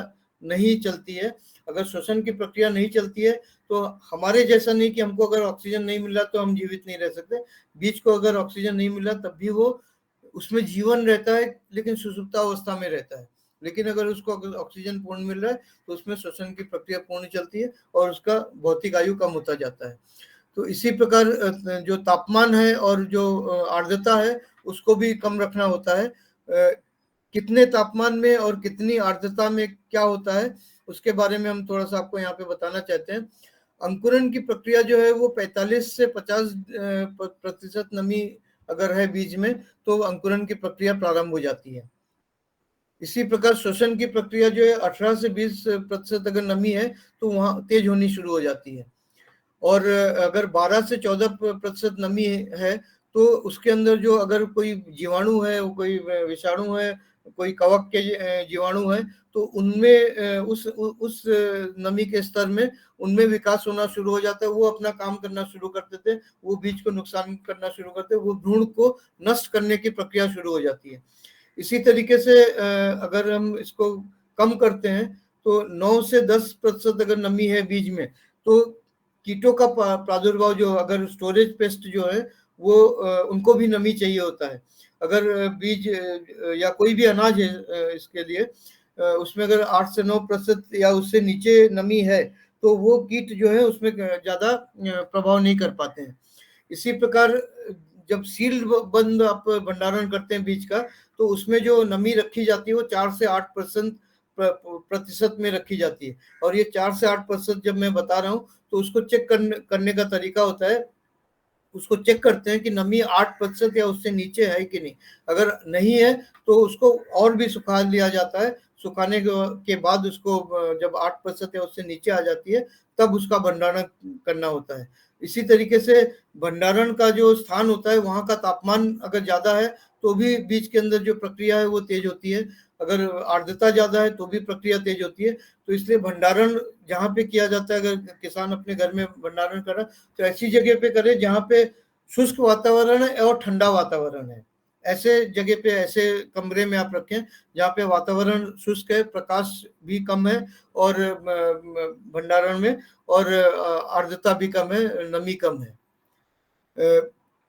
नहीं चलती है, अगर श्वसन की प्रक्रिया नहीं चलती है तो हमारे जैसा नहीं कि हमको अगर ऑक्सीजन नहीं मिला तो हम जीवित नहीं रह सकते, बीज को अगर ऑक्सीजन नहीं मिला तब भी वो उसमें जीवन रहता है लेकिन सुषुप्तावस्था में रहता है। लेकिन अगर उसको अगर ऑक्सीजन पूर्ण मिल रहा है तो उसमें श्वसन की प्रक्रिया पूर्ण चलती है और उसका भौतिक आयु कम होता जाता है। तो इसी प्रकार जो तापमान है और जो आर्द्रता है उसको भी कम रखना होता है। कितने तापमान में और कितनी आर्द्रता में क्या होता है उसके बारे में हम थोड़ा सा आपको यहाँ पे बताना चाहते हैं। अंकुरन की प्रक्रिया जो है वो 45 से 50% नमी अगर है बीज में तो अंकुरन की प्रक्रिया प्रारंभ हो जाती है। इसी प्रकार श्वसन की प्रक्रिया जो है 18 से 20% अगर नमी है तो वहां तेज होनी शुरू हो जाती है। और अगर 12 से 14% नमी है तो उसके अंदर जो अगर कोई जीवाणु है, कोई विषाणु है, कोई कवक के जीवाणु है तो उनमें उस नमी के स्तर में उनमें विकास होना शुरू हो जाता है, वो अपना काम करना शुरू कर देते हैं, वो बीज को नुकसान करना शुरू करते हैं, वो भ्रूण को नष्ट करने की प्रक्रिया शुरू हो जाती है। इसी तरीके से अगर हम इसको कम करते हैं तो 9 से 10% अगर नमी है बीज में तो कीटों का प्रादुर्भाव जो अगर स्टोरेज पेस्ट जो है वो उनको भी नमी चाहिए होता है। अगर बीज या कोई भी अनाज है इसके लिए उसमें अगर 8 से 9% या उससे नीचे नमी है तो वो कीट जो है उसमें ज्यादा प्रभाव नहीं कर पाते हैं। इसी प्रकार जब सील्ड बंद आप भंडारण करते हैं बीज का तो उसमें जो नमी रखी जाती है वो 4 से 8% प्रतिशत में रखी जाती है। और ये 4 से 8% जब मैं बता रहा हूँ तो उसको चेक करने का तरीका होता है, उसको चेक करते हैं कि नमी 8% या उससे नीचे है कि नहीं। अगर नहीं है तो उसको और भी सुखा लिया जाता है, सुखाने के बाद उसको जब 8% या उससे नीचे आ जाती है तब उसका भंडारण करना होता है। इसी तरीके से भंडारण का जो स्थान होता है वहां का तापमान अगर ज्यादा है तो भी बीज के अंदर जो प्रक्रिया है वो तेज होती है, अगर आर्द्रता ज्यादा है तो भी प्रक्रिया तेज होती है। तो इसलिए भंडारण जहाँ पे किया जाता है, अगर किसान अपने घर में भंडारण कर रहा है तो ऐसी जगह पे करे जहाँ पे शुष्क वातावरण है और ठंडा वातावरण है। ऐसे जगह पे, ऐसे कमरे में आप रखें जहाँ पे वातावरण शुष्क है, प्रकाश भी कम है और भंडारण में और आर्द्रता भी कम है, नमी कम है।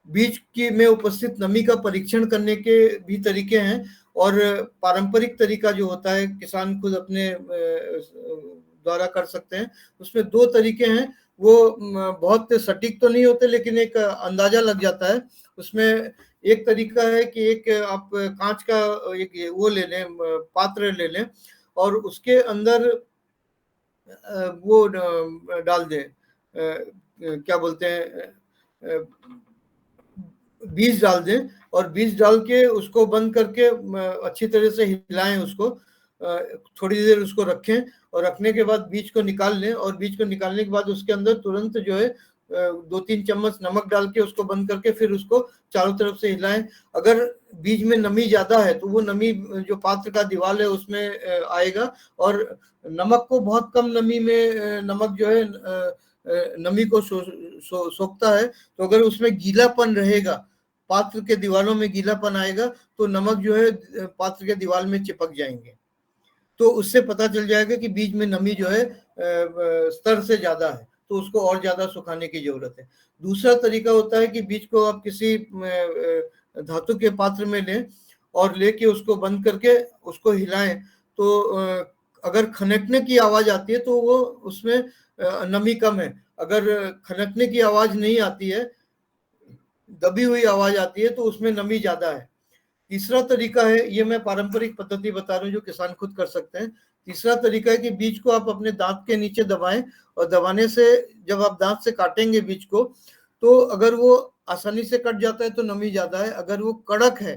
बीज की में उपस्थित नमी का परीक्षण करने के भी तरीके हैं और पारंपरिक तरीका जो होता है किसान खुद अपने द्वारा कर सकते हैं। उसमें 2 तरीके हैं, वो बहुत सटीक तो नहीं होते लेकिन एक अंदाजा लग जाता है। उसमें एक तरीका है कि एक आप कांच का एक वो ले लें, पात्र ले लें और उसके अंदर वो डाल दें, क्या बोलते हैं, बीज डाल दें और बीज डाल के उसको बंद करके अच्छी तरह से हिलाएं, उसको थोड़ी देर उसको रखें और रखने के बाद बीज को निकाल लें और बीज को निकालने के बाद उसके अंदर तुरंत जो है 2-3 चम्मच नमक डाल के उसको बंद करके फिर उसको चारों तरफ से हिलाएं। अगर बीज में नमी ज्यादा है तो वो नमी जो पात्र का दीवार है उसमें आएगा और नमक को बहुत कम नमी में नमक जो है नमी को सोखता है। तो अगर उसमें गीलापन रहेगा, पात्र के दीवारों में गीलापन आएगा तो नमक जो है पात्र के दीवार में चिपक जाएंगे, तो उससे पता चल जाएगा कि बीज में नमी जो है स्तर से ज्यादा है, तो उसको और ज्यादा सुखाने की जरूरत है। दूसरा तरीका होता है कि बीज को आप किसी धातु के पात्र में लें और लेके उसको बंद करके उसको हिलाएं तो अगर खनकने की आवाज आती है तो वो उसमें नमी कम है। अगर खनकने की आवाज नहीं आती है, दबी हुई आवाज आती है, तो उसमें नमी ज्यादा है। तीसरा तरीका है, ये मैं पारंपरिक पद्धति बता रहा हूँ जो किसान खुद कर सकते हैं। तीसरा तरीका है कि बीज को आप अपने दांत के नीचे दबाएं और दबाने से जब आप दांत से काटेंगे बीज को तो अगर वो आसानी से कट जाता है तो नमी ज्यादा है, अगर वो कड़क है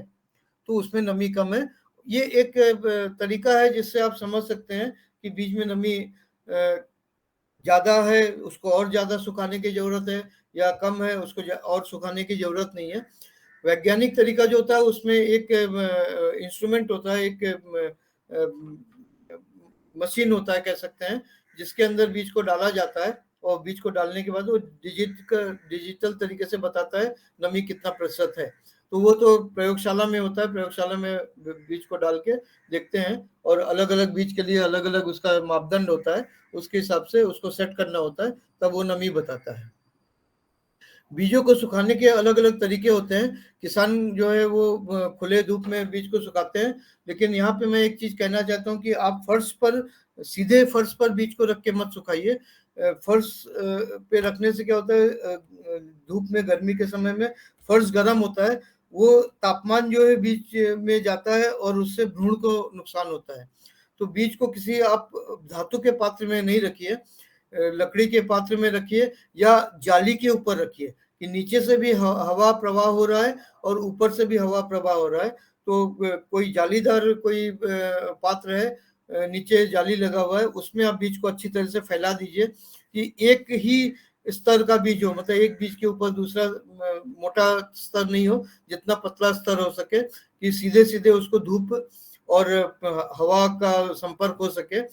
तो उसमें नमी कम है। ये एक तरीका है जिससे आप समझ सकते हैं कि बीज में नमी ज्यादा है, उसको और ज्यादा सुखाने की जरूरत है, या कम है, उसको और सुखाने की जरूरत नहीं है। वैज्ञानिक तरीका जो होता है उसमें एक इंस्ट्रूमेंट होता है, एक मशीन होता है कह सकते हैं, जिसके अंदर बीज को डाला जाता है और बीज को डालने के बाद वो डिजिटल तरीके से बताता है नमी कितना प्रतिशत है। तो वो तो प्रयोगशाला में होता है, प्रयोगशाला में बीज को डाल के देखते हैं और अलग अलग बीज के लिए अलग अलग उसका मापदंड होता है, उसके हिसाब से उसको सेट करना होता है, तब वो नमी बताता है। बीजों को सुखाने के अलग अलग तरीके होते हैं। किसान जो है वो खुले धूप में बीज को सुखाते हैं, लेकिन यहाँ पे मैं एक चीज कहना चाहता हूँ कि आप फर्श पर, सीधे फर्श पर बीज को रख के मत सुखाइए। फर्श पे रखने से क्या होता है, धूप में गर्मी के समय में फर्श गर्म होता है, वो तापमान जो है बीज में जाता है और उससे भ्रूण को नुकसान होता है। तो बीज को किसी आप धातु के पात्र में नहीं रखिए, लकड़ी के पात्र में रखिए या जाली के ऊपर रखिए कि नीचे से भी हवा प्रवाह हो रहा है और ऊपर से भी हवा प्रवाह हो रहा है। तो कोई जालीदार कोई पात्र है, नीचे जाली लगा हुआ है, उसमें आप बीज को अच्छी तरह से फैला दीजिए कि एक ही स्तर का बीज हो, मतलब एक बीज के ऊपर दूसरा मोटा स्तर नहीं हो, जितना पतला स्तर हो सके कि सीधे सीधे उसको धूप और हवा का संपर्क हो सके,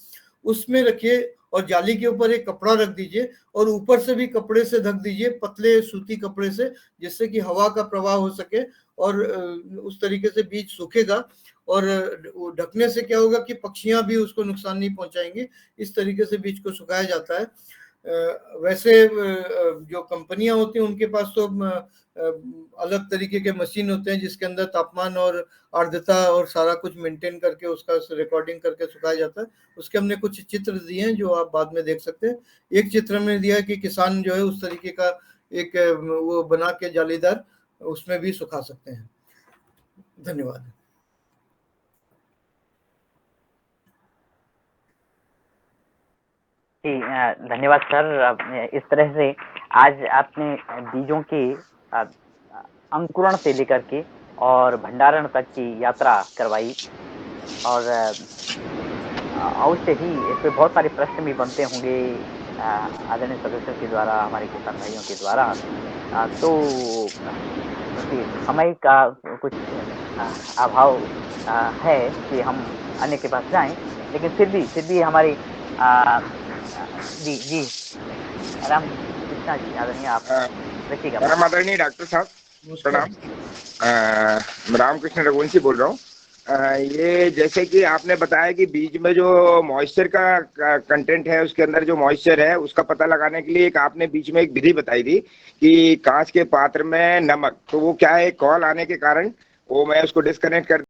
उसमें रखिए। और जाली के ऊपर एक कपड़ा रख दीजिए और ऊपर से भी कपड़े से ढक दीजिए, पतले सूती कपड़े से, जिससे कि हवा का प्रवाह हो सके और उस तरीके से बीज सूखेगा। और ढकने से क्या होगा कि पक्षियां भी उसको नुकसान नहीं पहुंचाएंगी। इस तरीके से बीज को सुखाया जाता है। वैसे जो कंपनियां होती हैं उनके पास तो अलग तरीके के मशीन होते हैं जिसके अंदर तापमान और आर्द्रता और सारा कुछ मेंटेन करके उसका रिकॉर्डिंग करके सुखाया जाता है। उसके हमने कुछ चित्र दिए हैं जो आप बाद में देख सकते हैं। एक चित्र हमने दिया है कि किसान जो है उस तरीके का एक वो बना के जालीदार उसमें भी सुखा सकते हैं। धन्यवाद। जी धन्यवाद सर। इस तरह से आज आपने बीजों के अंकुरण से लेकर के और भंडारण तक की यात्रा करवाई और अवश्य ही इस पे बहुत सारे प्रश्न भी बनते होंगे आदरणीय सदस्यों के द्वारा, हमारे किसान भाइयों के द्वारा। तो समय का कुछ अभाव है कि हम अन्य के पास जाएं, लेकिन फिर भी हमारे जी राम कृष्णा जी, आदरणीय आप रखिएगा। परम आदरणीय डॉक्टर साहब प्रणाम। रामकृष्ण रघुवंशी बोल रहा हूँ। ये जैसे कि आपने बताया कि बीज में जो मॉइस्चर का कंटेंट है, उसके अंदर जो मॉइस्चर है उसका पता लगाने के लिए एक आपने बीच में एक विधि बताई थी कि कांच के पात्र में नमक, तो वो क्या है, कॉल आने के कारण वो मैं उसको डिस्कनेक्ट कर